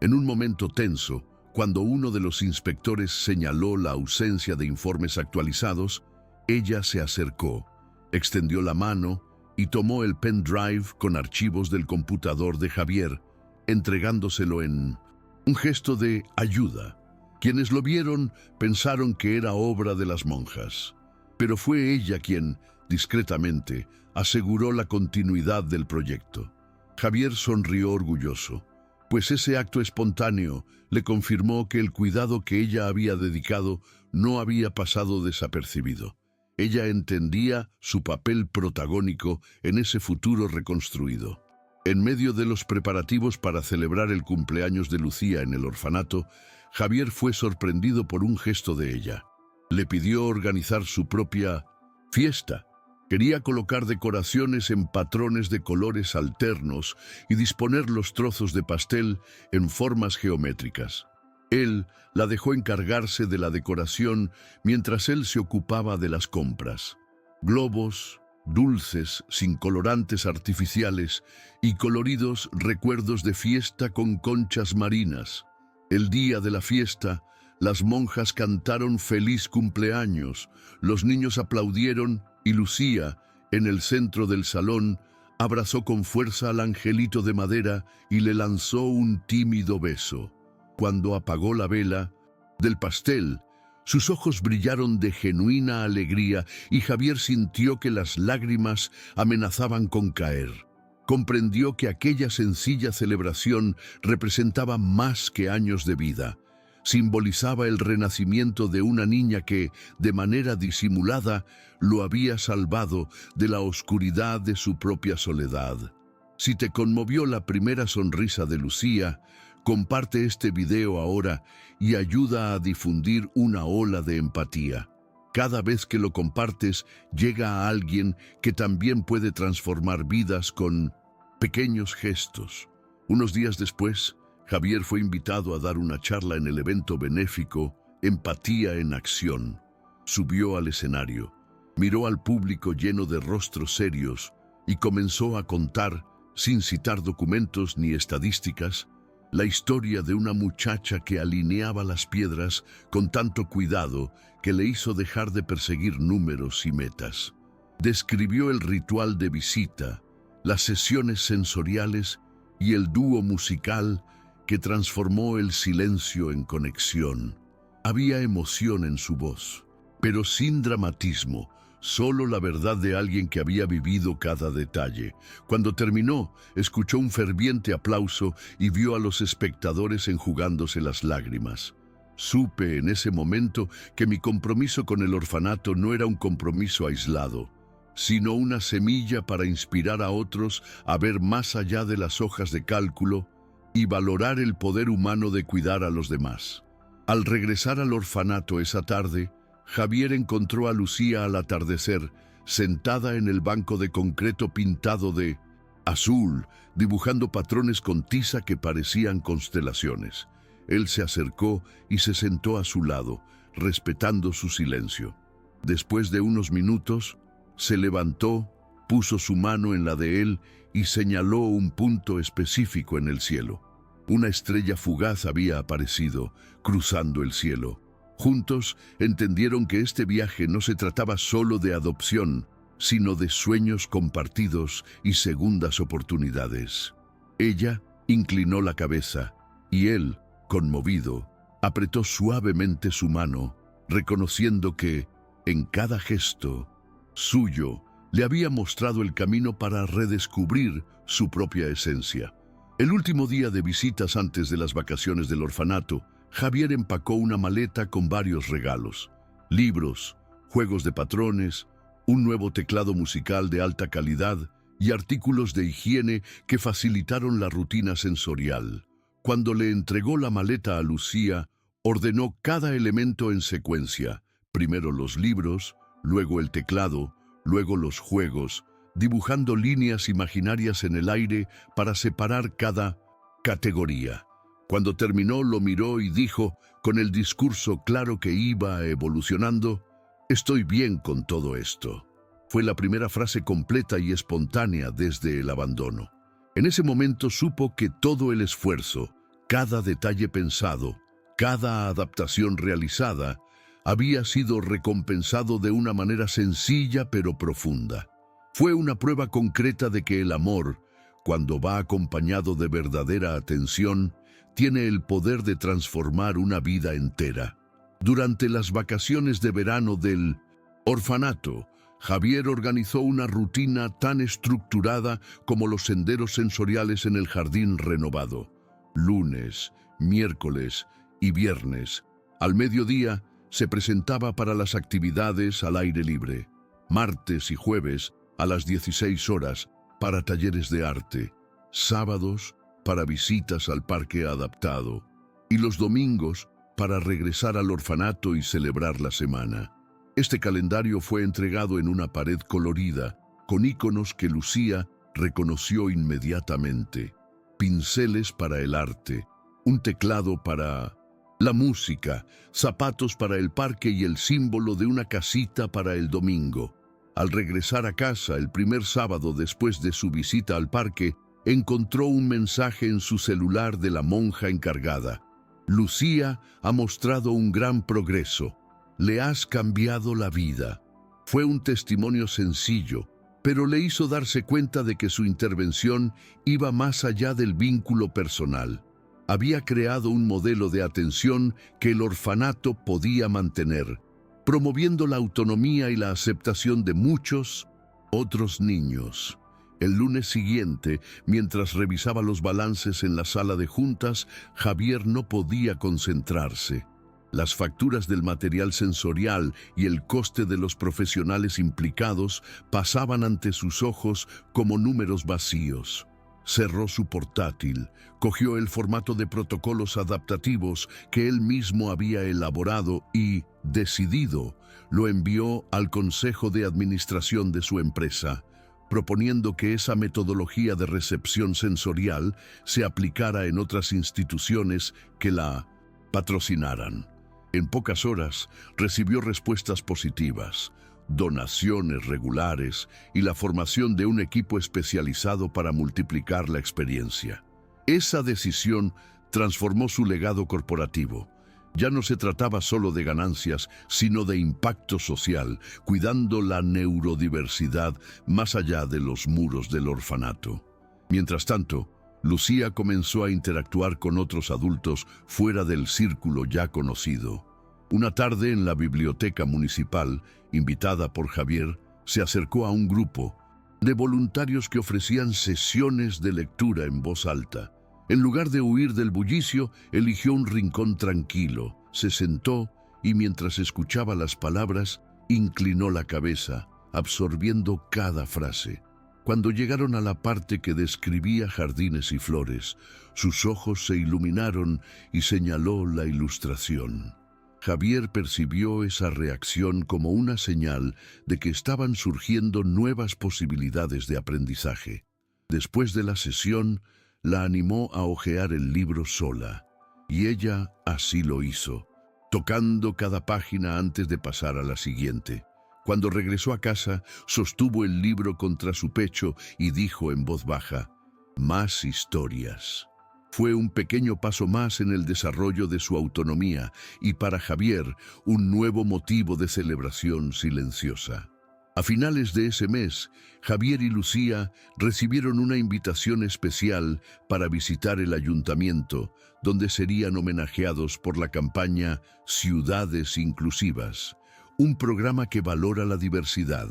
En un momento tenso, cuando uno de los inspectores señaló la ausencia de informes actualizados, ella se acercó, extendió la mano y tomó el pendrive con archivos del computador de Javier, entregándoselo en un gesto de ayuda. Quienes lo vieron pensaron que era obra de las monjas. pero fue ella quien, discretamente, aseguró la continuidad del proyecto. Javier sonrió orgulloso, pues ese acto espontáneo le confirmó que el cuidado que ella había dedicado no había pasado desapercibido. Ella entendía su papel protagónico en ese futuro reconstruido. En medio de los preparativos para celebrar el cumpleaños de Lucía en el orfanato, Javier fue sorprendido por un gesto de ella. Le pidió organizar su propia fiesta. Quería colocar decoraciones en patrones de colores alternos y disponer los trozos de pastel en formas geométricas. Él la dejó encargarse de la decoración mientras él se ocupaba de las compras. Globos, dulces sin colorantes artificiales y coloridos recuerdos de fiesta con conchas marinas. El día de la fiesta, las monjas cantaron feliz cumpleaños, los niños aplaudieron y Lucía, en el centro del salón, abrazó con fuerza al angelito de madera y le lanzó un tímido beso. Cuando apagó la vela del pastel, sus ojos brillaron de genuina alegría y Javier sintió que las lágrimas amenazaban con caer. Comprendió que aquella sencilla celebración representaba más que años de vida. Simbolizaba el renacimiento de una niña que, de manera disimulada, lo había salvado de la oscuridad de su propia soledad. Si te conmovió la primera sonrisa de Lucía, comparte este video ahora y ayuda a difundir una ola de empatía. Cada vez que lo compartes, llega a alguien que también puede transformar vidas con pequeños gestos. Unos días después, Javier fue invitado a dar una charla en el evento benéfico Empatía en Acción. Subió al escenario, miró al público lleno de rostros serios y comenzó a contar, sin citar documentos ni estadísticas, la historia de una muchacha que alineaba las piedras con tanto cuidado que le hizo dejar de perseguir números y metas. Describió el ritual de visita, las sesiones sensoriales y el dúo musical que transformó el silencio en conexión. Había emoción en su voz, pero sin dramatismo, solo la verdad de alguien que había vivido cada detalle. Cuando terminó, escuchó un ferviente aplauso y vio a los espectadores enjugándose las lágrimas. Supe en ese momento que mi compromiso con el orfanato no era un compromiso aislado, sino una semilla para inspirar a otros a ver más allá de las hojas de cálculo y valorar el poder humano de cuidar a los demás. Al regresar al orfanato esa tarde, Javier encontró a Lucía al atardecer, sentada en el banco de concreto pintado de azul, dibujando patrones con tiza que parecían constelaciones. Él se acercó y se sentó a su lado, respetando su silencio. Después de unos minutos, se levantó, puso su mano en la de él y señaló un punto específico en el cielo. Una estrella fugaz había aparecido, cruzando el cielo. Juntos entendieron que este viaje no se trataba solo de adopción, sino de sueños compartidos y segundas oportunidades. Ella inclinó la cabeza y él, conmovido, apretó suavemente su mano, reconociendo que, en cada gesto suyo, le había mostrado el camino para redescubrir su propia esencia. El último día de visitas antes de las vacaciones del orfanato, Javier empacó una maleta con varios regalos: libros, juegos de patrones, un nuevo teclado musical de alta calidad y artículos de higiene que facilitaron la rutina sensorial. Cuando le entregó la maleta a Lucía, ordenó cada elemento en secuencia: primero los libros, luego el teclado, luego los juegos, dibujando líneas imaginarias en el aire para separar cada categoría. Cuando terminó, lo miró y dijo, con el discurso claro que iba evolucionando: «Estoy bien con todo esto». Fue la primera frase completa y espontánea desde el abandono. En ese momento supo que todo el esfuerzo, cada detalle pensado, cada adaptación realizada, había sido recompensado de una manera sencilla pero profunda. Fue una prueba concreta de que el amor, cuando va acompañado de verdadera atención, tiene el poder de transformar una vida entera. Durante las vacaciones de verano del Orfanato. Javier organizó una rutina tan estructurada como los senderos sensoriales en el jardín renovado. Lunes, miércoles y viernes, al mediodía, se presentaba para las actividades al aire libre. Martes y jueves, a las 16 horas, para talleres de arte. Sábados, para visitas al parque adaptado. Y los domingos, para regresar al orfanato y celebrar la semana. Este calendario fue entregado en una pared colorida, con iconos que Lucía reconoció inmediatamente. Pinceles para el arte, un teclado para la música, zapatos para el parque y el símbolo de una casita para el domingo. Al regresar a casa el primer sábado después de su visita al parque, encontró un mensaje en su celular de la monja encargada. Lucía ha mostrado un gran progreso. Le has cambiado la vida. Fue un testimonio sencillo, pero le hizo darse cuenta de que su intervención iba más allá del vínculo personal. Había creado un modelo de atención que el orfanato podía mantener, promoviendo la autonomía y la aceptación de muchos otros niños. El lunes siguiente, mientras revisaba los balances en la sala de juntas, Javier no podía concentrarse. Las facturas del material sensorial y el coste de los profesionales implicados pasaban ante sus ojos como números vacíos. Cerró su portátil, cogió el formato de protocolos adaptativos que él mismo había elaborado y, decidido, lo envió al consejo de administración de su empresa, proponiendo que esa metodología de recepción sensorial se aplicara en otras instituciones que la patrocinaran. En pocas horas recibió respuestas positivas, donaciones regulares y la formación de un equipo especializado para multiplicar la experiencia. Esa decisión transformó su legado corporativo. Ya no se trataba solo de ganancias, sino de impacto social, cuidando la neurodiversidad más allá de los muros del orfanato. Mientras tanto, Lucía comenzó a interactuar con otros adultos fuera del círculo ya conocido. Una tarde en la biblioteca municipal, invitada por Javier, se acercó a un grupo de voluntarios que ofrecían sesiones de lectura en voz alta. En lugar de huir del bullicio, eligió un rincón tranquilo, se sentó y mientras escuchaba las palabras, inclinó la cabeza, absorbiendo cada frase. Cuando llegaron a la parte que describía jardines y flores, sus ojos se iluminaron y señaló la ilustración. Javier percibió esa reacción como una señal de que estaban surgiendo nuevas posibilidades de aprendizaje. Después de la sesión, la animó a hojear el libro sola, y ella así lo hizo, tocando cada página antes de pasar a la siguiente. Cuando regresó a casa, sostuvo el libro contra su pecho y dijo en voz baja, «Más historias». Fue un pequeño paso más en el desarrollo de su autonomía y para Javier un nuevo motivo de celebración silenciosa. A finales de ese mes, Javier y Lucía recibieron una invitación especial para visitar el ayuntamiento, donde serían homenajeados por la campaña Ciudades Inclusivas, un programa que valora la diversidad.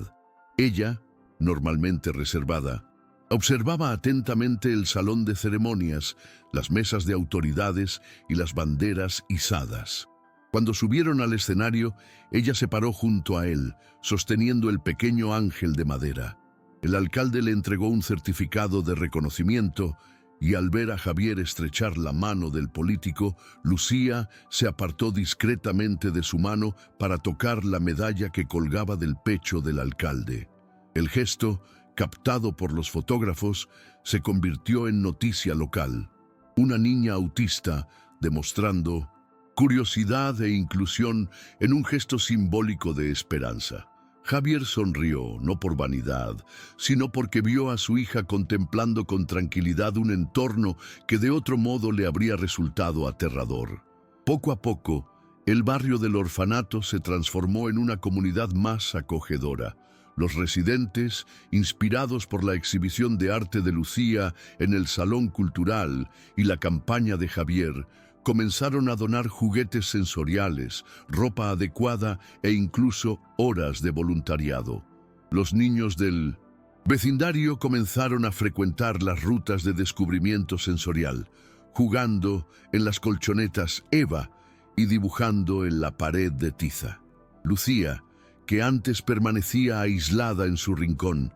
Ella, normalmente reservada, observaba atentamente el salón de ceremonias, las mesas de autoridades y las banderas izadas. Cuando subieron al escenario, ella se paró junto a él, sosteniendo el pequeño ángel de madera. El alcalde le entregó un certificado de reconocimiento y al ver a Javier estrechar la mano del político, Lucía se apartó discretamente de su mano para tocar la medalla que colgaba del pecho del alcalde. El gesto, captado por los fotógrafos, se convirtió en noticia local. Una niña autista demostrando curiosidad e inclusión en un gesto simbólico de esperanza. Javier sonrió, no por vanidad, sino porque vio a su hija contemplando con tranquilidad un entorno que de otro modo le habría resultado aterrador. Poco a poco, el barrio del orfanato se transformó en una comunidad más acogedora. Los residentes, inspirados por la exhibición de arte de Lucía en el Salón Cultural y la campaña de Javier, comenzaron a donar juguetes sensoriales, ropa adecuada e incluso horas de voluntariado. Los niños del vecindario comenzaron a frecuentar las rutas de descubrimiento sensorial, jugando en las colchonetas Eva y dibujando en la pared de tiza. Lucía, que antes permanecía aislada en su rincón,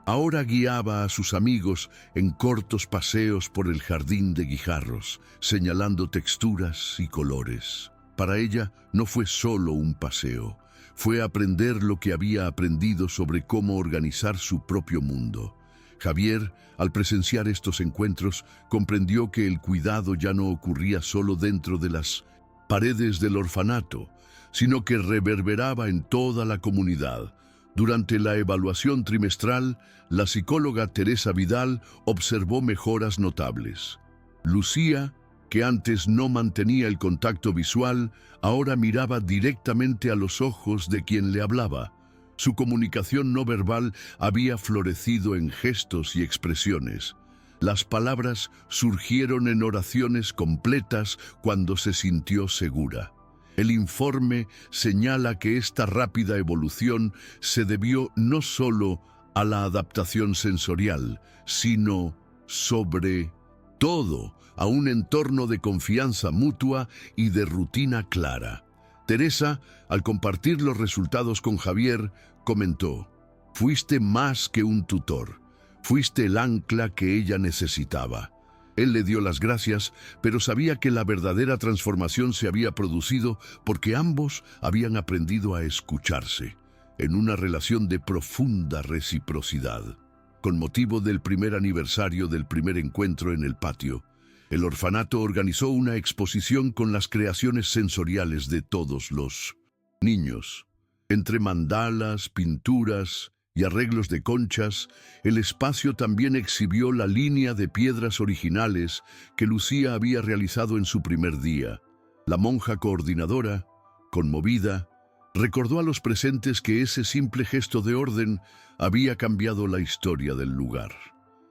ahora guiaba a sus amigos en cortos paseos por el jardín de guijarros, señalando texturas y colores. Para ella no fue solo un paseo, fue aprender lo que había aprendido sobre cómo organizar su propio mundo. Javier, al presenciar estos encuentros, comprendió que el cuidado ya no ocurría solo dentro de las paredes del orfanato, sino que reverberaba en toda la comunidad. Durante la evaluación trimestral, la psicóloga Teresa Vidal observó mejoras notables. Lucía, que antes no mantenía el contacto visual, ahora miraba directamente a los ojos de quien le hablaba. Su comunicación no verbal había florecido en gestos y expresiones. Las palabras surgieron en oraciones completas cuando se sintió segura. El informe señala que esta rápida evolución se debió no solo a la adaptación sensorial, sino, sobre todo, a un entorno de confianza mutua y de rutina clara. Teresa, al compartir los resultados con Javier, comentó: «Fuiste más que un tutor, fuiste el ancla que ella necesitaba». Él le dio las gracias, pero sabía que la verdadera transformación se había producido porque ambos habían aprendido a escucharse, en una relación de profunda reciprocidad. Con motivo del primer aniversario del primer encuentro en el patio, el orfanato organizó una exposición con las creaciones sensoriales de todos los niños. Entre mandalas, pinturas y arreglos de conchas, el espacio también exhibió la línea de piedras originales que Lucía había realizado en su primer día. La monja coordinadora, conmovida, recordó a los presentes que ese simple gesto de orden había cambiado la historia del lugar.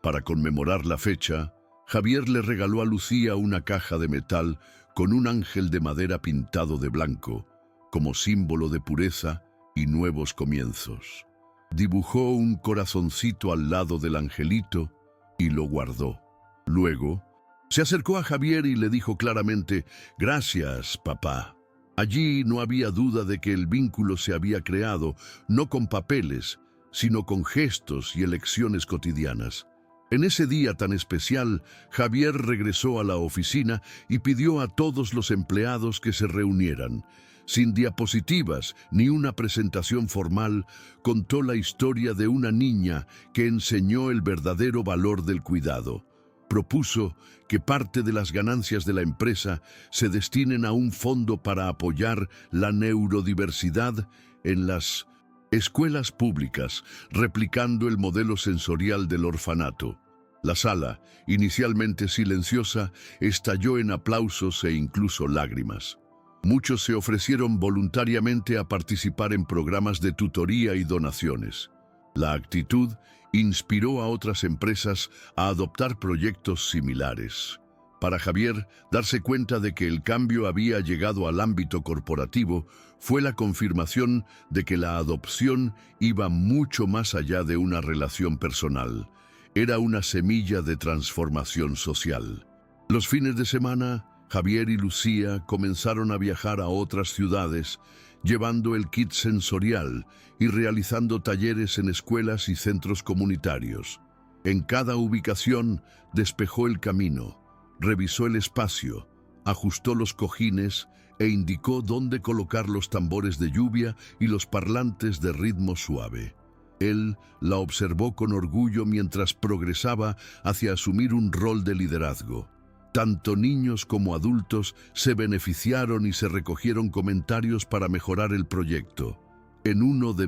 Para conmemorar la fecha, Javier le regaló a Lucía una caja de metal con un ángel de madera pintado de blanco, como símbolo de pureza y nuevos comienzos. Dibujó un corazoncito al lado del angelito y lo guardó. Luego, se acercó a Javier y le dijo claramente: «Gracias, papá». Allí no había duda de que el vínculo se había creado, no con papeles, sino con gestos y elecciones cotidianas. En ese día tan especial, Javier regresó a la oficina y pidió a todos los empleados que se reunieran. Sin diapositivas ni una presentación formal, contó la historia de una niña que enseñó el verdadero valor del cuidado. Propuso que parte de las ganancias de la empresa se destinen a un fondo para apoyar la neurodiversidad en las escuelas públicas, replicando el modelo sensorial del orfanato. La sala, inicialmente silenciosa, estalló en aplausos e incluso lágrimas. Muchos se ofrecieron voluntariamente a participar en programas de tutoría y donaciones. La actitud inspiró a otras empresas a adoptar proyectos similares. Para Javier, darse cuenta de que el cambio había llegado al ámbito corporativo fue la confirmación de que la adopción iba mucho más allá de una relación personal. Era una semilla de transformación social. Los fines de semana, Javier y Lucía comenzaron a viajar a otras ciudades, llevando el kit sensorial y realizando talleres en escuelas y centros comunitarios. En cada ubicación despejó el camino, revisó el espacio, ajustó los cojines e indicó dónde colocar los tambores de lluvia y los parlantes de ritmo suave. Él la observó con orgullo mientras progresaba hacia asumir un rol de liderazgo. Tanto niños como adultos se beneficiaron y se recogieron comentarios para mejorar el proyecto. En uno de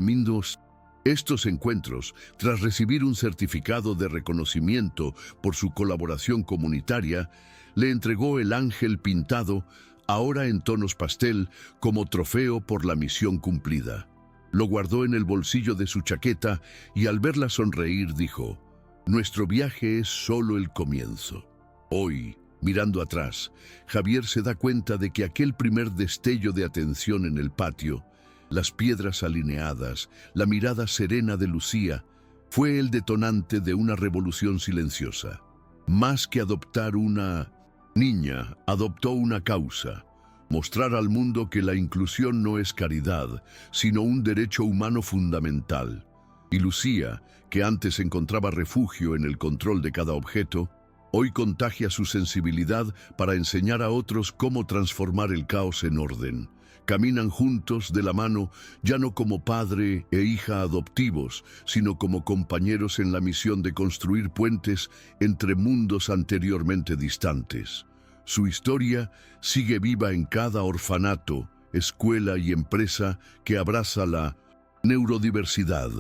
estos encuentros, tras recibir un certificado de reconocimiento por su colaboración comunitaria, le entregó el ángel pintado, ahora en tonos pastel, como trofeo por la misión cumplida. Lo guardó en el bolsillo de su chaqueta y al verla sonreír dijo: «Nuestro viaje es solo el comienzo. Hoy Mirando atrás, Javier se da cuenta de que aquel primer destello de atención en el patio, las piedras alineadas, la mirada serena de Lucía, fue el detonante de una revolución silenciosa. Más que adoptar una niña, adoptó una causa: mostrar al mundo que la inclusión no es caridad, sino un derecho humano fundamental. Y Lucía, que antes encontraba refugio en el control de cada objeto, hoy contagia su sensibilidad para enseñar a otros cómo transformar el caos en orden. Caminan juntos de la mano, ya no como padre e hija adoptivos, sino como compañeros en la misión de construir puentes entre mundos anteriormente distantes. Su historia sigue viva en cada orfanato, escuela y empresa que abraza la neurodiversidad,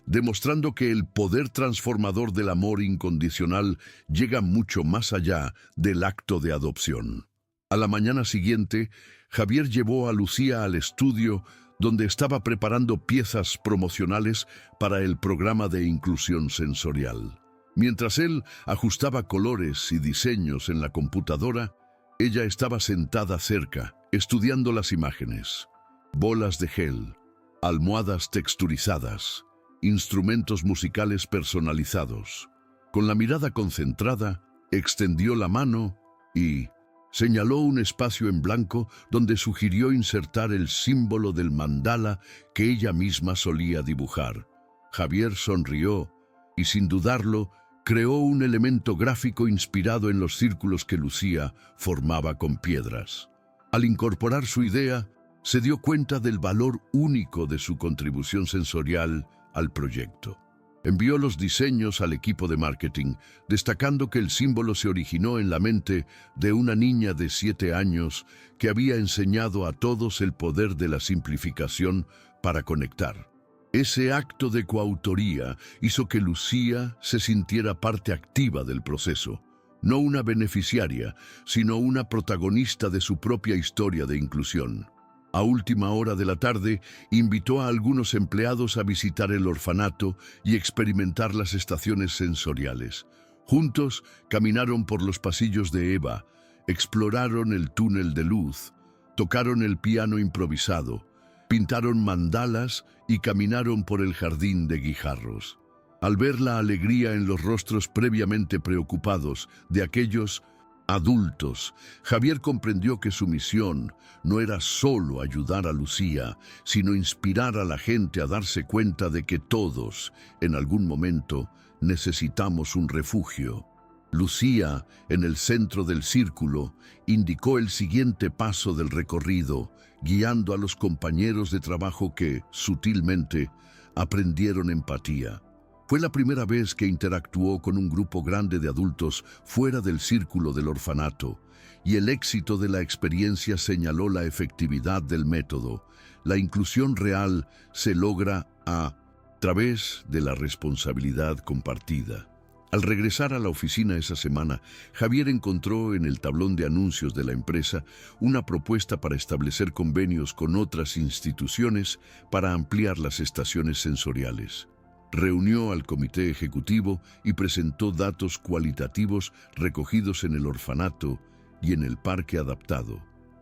demostrando que el poder transformador del amor incondicional llega mucho más allá del acto de adopción. A la mañana siguiente, Javier llevó a Lucía al estudio donde estaba preparando piezas promocionales para el programa de inclusión sensorial. Mientras él ajustaba colores y diseños en la computadora, ella estaba sentada cerca, estudiando las imágenes. Bolas de gel, almohadas texturizadas, instrumentos musicales personalizados. Con la mirada concentrada, extendió la mano y señaló un espacio en blanco donde sugirió insertar el símbolo del mandala que ella misma solía dibujar. Javier sonrió y, sin dudarlo, creó un elemento gráfico inspirado en los círculos que Lucía formaba con piedras. Al incorporar su idea, se dio cuenta del valor único de su contribución sensorial al proyecto. Envió los diseños al equipo de marketing, destacando que el símbolo se originó en la mente de una niña de 7 años que había enseñado a todos el poder de la simplificación para conectar. Ese acto de coautoría hizo que Lucía se sintiera parte activa del proceso, no una beneficiaria, sino una protagonista de su propia historia de inclusión. A última hora de la tarde, invitó a algunos empleados a visitar el orfanato y experimentar las estaciones sensoriales. Juntos, caminaron por los pasillos de Eva, exploraron el túnel de luz, tocaron el piano improvisado, pintaron mandalas y caminaron por el jardín de guijarros. Al ver la alegría en los rostros previamente preocupados de aquellos adultos, Javier comprendió que su misión no era solo ayudar a Lucía, sino inspirar a la gente a darse cuenta de que todos, en algún momento, necesitamos un refugio. Lucía, en el centro del círculo, indicó el siguiente paso del recorrido, guiando a los compañeros de trabajo que, sutilmente, aprendieron empatía. Fue la primera vez que interactuó con un grupo grande de adultos fuera del círculo del orfanato, y el éxito de la experiencia señaló la efectividad del método. La inclusión real se logra a través de la responsabilidad compartida. Al regresar a la oficina esa semana, Javier encontró en el tablón de anuncios de la empresa una propuesta para establecer convenios con otras instituciones para ampliar las estaciones sensoriales. Reunió al comité ejecutivo y presentó datos cualitativos recogidos en el orfanato y en el parque adaptado: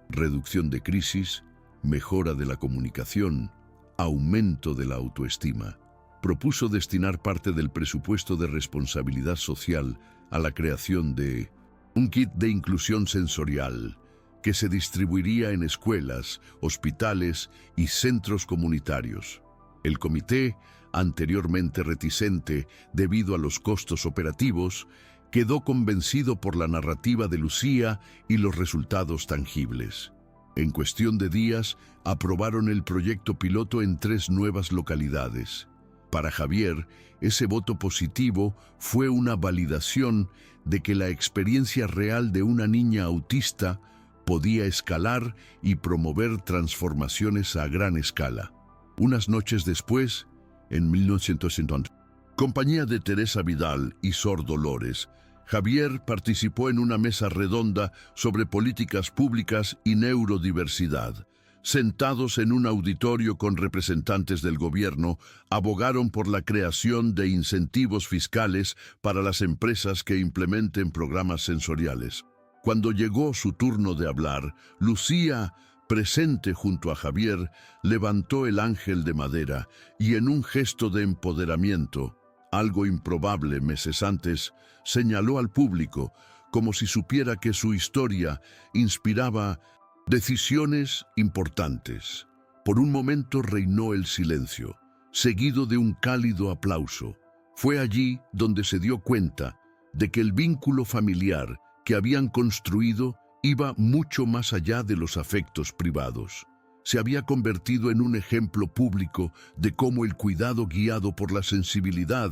reducción de crisis, mejora de la comunicación, aumento de la autoestima. Propuso destinar parte del presupuesto de responsabilidad social a la creación de un kit de inclusión sensorial que se distribuiría en escuelas, hospitales y centros comunitarios. El comité, anteriormente reticente debido a los costos operativos, quedó convencido por la narrativa de Lucía y los resultados tangibles. En cuestión de días, aprobaron el proyecto piloto en 3 nuevas localidades. Para Javier, ese voto positivo fue una validación de que la experiencia real de una niña autista podía escalar y promover transformaciones a gran escala. Unas noches después, en 1970, compañía de Teresa Vidal y Sor Dolores, Javier participó en una mesa redonda sobre políticas públicas y neurodiversidad. Sentados en un auditorio con representantes del gobierno, abogaron por la creación de incentivos fiscales para las empresas que implementen programas sensoriales. Cuando llegó su turno de hablar, Lucía, presente junto a Javier, levantó el ángel de madera y en un gesto de empoderamiento, algo improbable meses antes, señaló al público como si supiera que su historia inspiraba decisiones importantes. Por un momento reinó el silencio, seguido de un cálido aplauso. Fue allí donde se dio cuenta de que el vínculo familiar que habían construido iba mucho más allá de los afectos privados. Se había convertido en un ejemplo público de cómo el cuidado guiado por la sensibilidad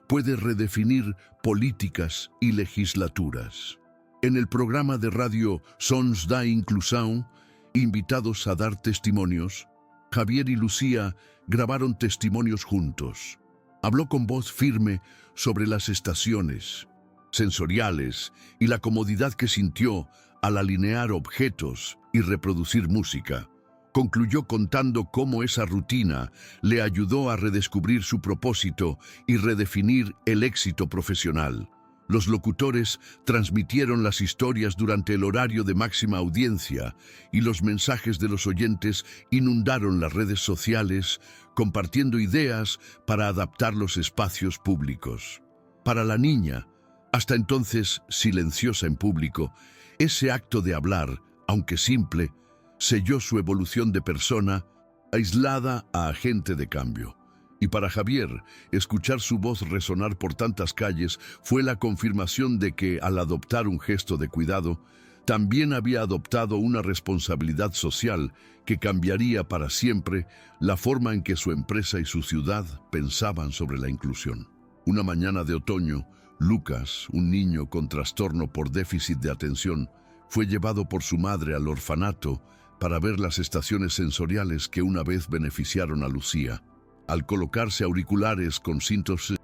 puede redefinir políticas y legislaturas. En el programa de radio Sons da Inclusão, invitados a dar testimonios, Javier y Lucía grabaron testimonios juntos. Habló con voz firme sobre las estaciones sensoriales y la comodidad que sintió al alinear objetos y reproducir música. Concluyó contando cómo esa rutina le ayudó a redescubrir su propósito y redefinir el éxito profesional. Los locutores transmitieron las historias durante el horario de máxima audiencia y los mensajes de los oyentes inundaron las redes sociales, compartiendo ideas para adaptar los espacios públicos. Para la niña, hasta entonces silenciosa en público, ese acto de hablar, aunque simple, selló su evolución de persona aislada a agente de cambio. Y para Javier, escuchar su voz resonar por tantas calles fue la confirmación de que, al adoptar un gesto de cuidado, también había adoptado una responsabilidad social que cambiaría para siempre la forma en que su empresa y su ciudad pensaban sobre la inclusión. Una mañana de otoño, Lucas, un niño con trastorno por déficit de atención, fue llevado por su madre al orfanato para ver las estaciones sensoriales que una vez beneficiaron a Lucía. Al colocarse auriculares con cintos de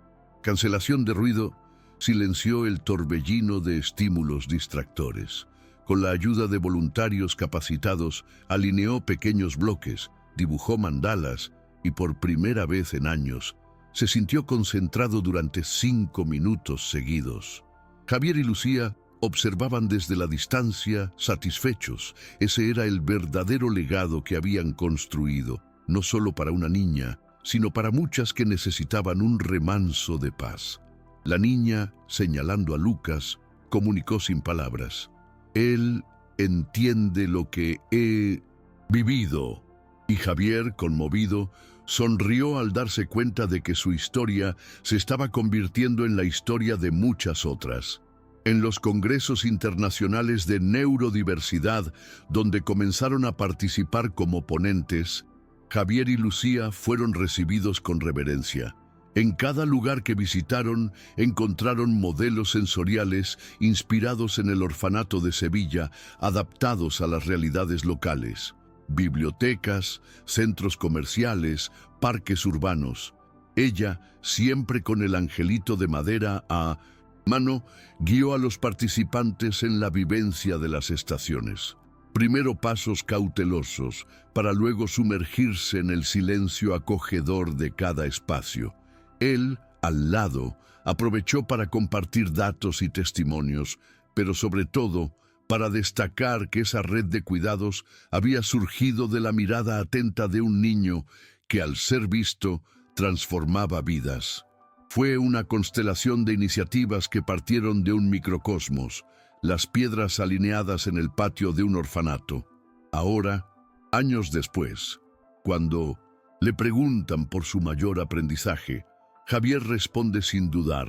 cancelación de ruido, silenció el torbellino de estímulos distractores. Con la ayuda de voluntarios capacitados, alineó pequeños bloques, dibujó mandalas y por primera vez en años, se sintió concentrado durante 5 minutos seguidos. Javier y Lucía observaban desde la distancia, satisfechos. Ese era el verdadero legado que habían construido, no solo para una niña, sino para muchas que necesitaban un remanso de paz. La niña, señalando a Lucas, comunicó sin palabras: «Él entiende lo que he vivido». Y Javier, conmovido, sonrió al darse cuenta de que su historia se estaba convirtiendo en la historia de muchas otras. En los congresos internacionales de neurodiversidad, donde comenzaron a participar como ponentes, Javier y Lucía fueron recibidos con reverencia. En cada lugar que visitaron, encontraron modelos sensoriales inspirados en el orfanato de Sevilla, adaptados a las realidades locales. Bibliotecas, centros comerciales, parques urbanos. Ella, siempre con el angelito de madera a mano, guió a los participantes en la vivencia de las estaciones. Primero pasos cautelosos, para luego sumergirse en el silencio acogedor de cada espacio. Él, al lado, aprovechó para compartir datos y testimonios, pero sobre todo, para destacar que esa red de cuidados había surgido de la mirada atenta de un niño que, al ser visto, transformaba vidas. Fue una constelación de iniciativas que partieron de un microcosmos, las piedras alineadas en el patio de un orfanato. Ahora, años después, cuando le preguntan por su mayor aprendizaje, Javier responde sin dudar: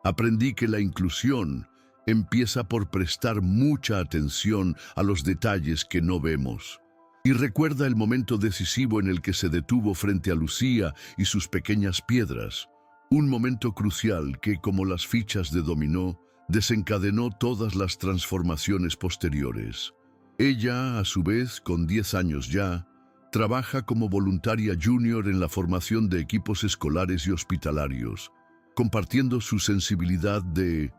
«Aprendí que la inclusión empieza por prestar mucha atención a los detalles que no vemos». Y recuerda el momento decisivo en el que se detuvo frente a Lucía y sus pequeñas piedras. Un momento crucial que, como las fichas de dominó, desencadenó todas las transformaciones posteriores. Ella, a su vez, con 10 años ya, trabaja como voluntaria junior en la formación de equipos escolares y hospitalarios, compartiendo su sensibilidad de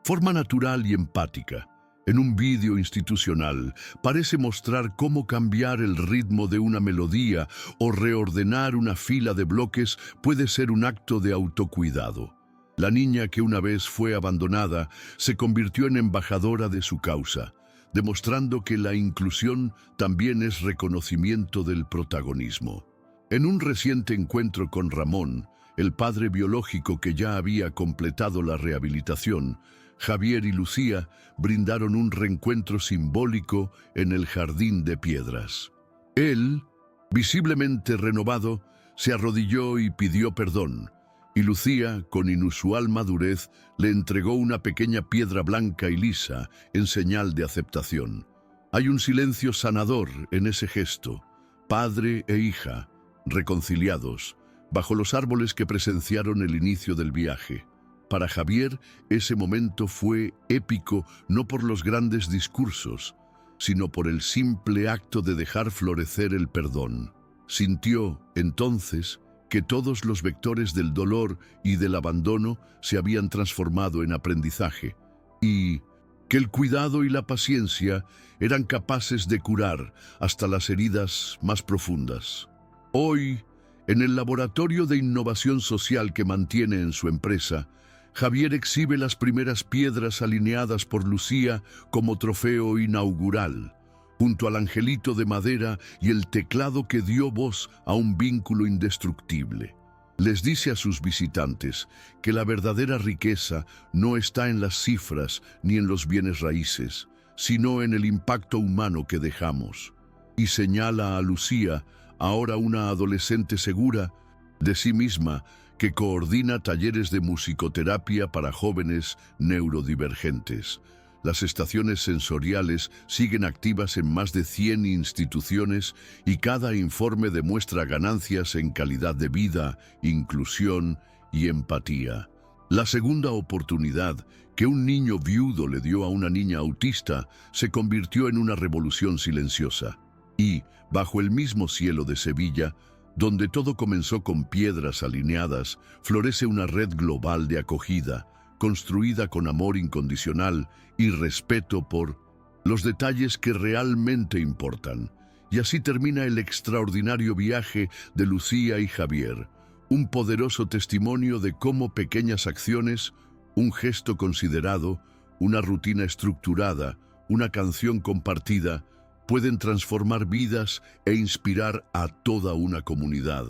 forma natural y empática. En un vídeo institucional, parece mostrar cómo cambiar el ritmo de una melodía o reordenar una fila de bloques puede ser un acto de autocuidado. La niña que una vez fue abandonada se convirtió en embajadora de su causa, demostrando que la inclusión también es reconocimiento del protagonismo. En un reciente encuentro con Ramón, el padre biológico que ya había completado la rehabilitación, Javier y Lucía brindaron un reencuentro simbólico en el Jardín de Piedras. Él, visiblemente renovado, se arrodilló y pidió perdón, y Lucía, con inusual madurez, le entregó una pequeña piedra blanca y lisa en señal de aceptación. Hay un silencio sanador en ese gesto, padre e hija, reconciliados, bajo los árboles que presenciaron el inicio del viaje. Para Javier, ese momento fue épico no por los grandes discursos, sino por el simple acto de dejar florecer el perdón. Sintió, entonces, que todos los vectores del dolor y del abandono se habían transformado en aprendizaje, y que el cuidado y la paciencia eran capaces de curar hasta las heridas más profundas. Hoy, en el laboratorio de innovación social que mantiene en su empresa, Javier exhibe las primeras piedras alineadas por Lucía como trofeo inaugural, junto al angelito de madera y el teclado que dio voz a un vínculo indestructible. Les dice a sus visitantes que la verdadera riqueza no está en las cifras ni en los bienes raíces, sino en el impacto humano que dejamos. Y señala a Lucía, ahora una adolescente segura de sí misma, que coordina talleres de musicoterapia para jóvenes neurodivergentes. Las estaciones sensoriales siguen activas en más de 100 instituciones y cada informe demuestra ganancias en calidad de vida, inclusión y empatía. La segunda oportunidad que un niño viudo le dio a una niña autista se convirtió en una revolución silenciosa. Y, bajo el mismo cielo de Sevilla, donde todo comenzó con piedras alineadas, florece una red global de acogida, construida con amor incondicional y respeto por los detalles que realmente importan. Y así termina el extraordinario viaje de Lucía y Javier, un poderoso testimonio de cómo pequeñas acciones, un gesto considerado, una rutina estructurada, una canción compartida, pueden transformar vidas e inspirar a toda una comunidad.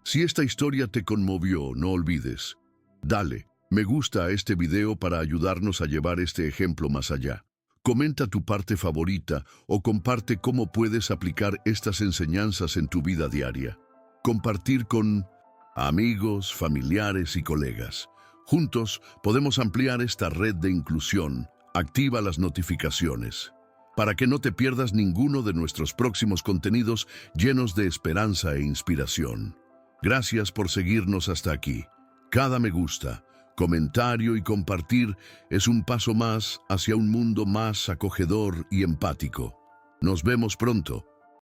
Si esta historia te conmovió, no olvides, dale me gusta a este video para ayudarnos a llevar este ejemplo más allá. Comenta tu parte favorita o comparte cómo puedes aplicar estas enseñanzas en tu vida diaria. Compartir con amigos, familiares y colegas. Juntos podemos ampliar esta red de inclusión. Activa las notificaciones para que no te pierdas ninguno de nuestros próximos contenidos llenos de esperanza e inspiración. Gracias por seguirnos hasta aquí. Cada me gusta, comentario y compartir es un paso más hacia un mundo más acogedor y empático. Nos vemos pronto.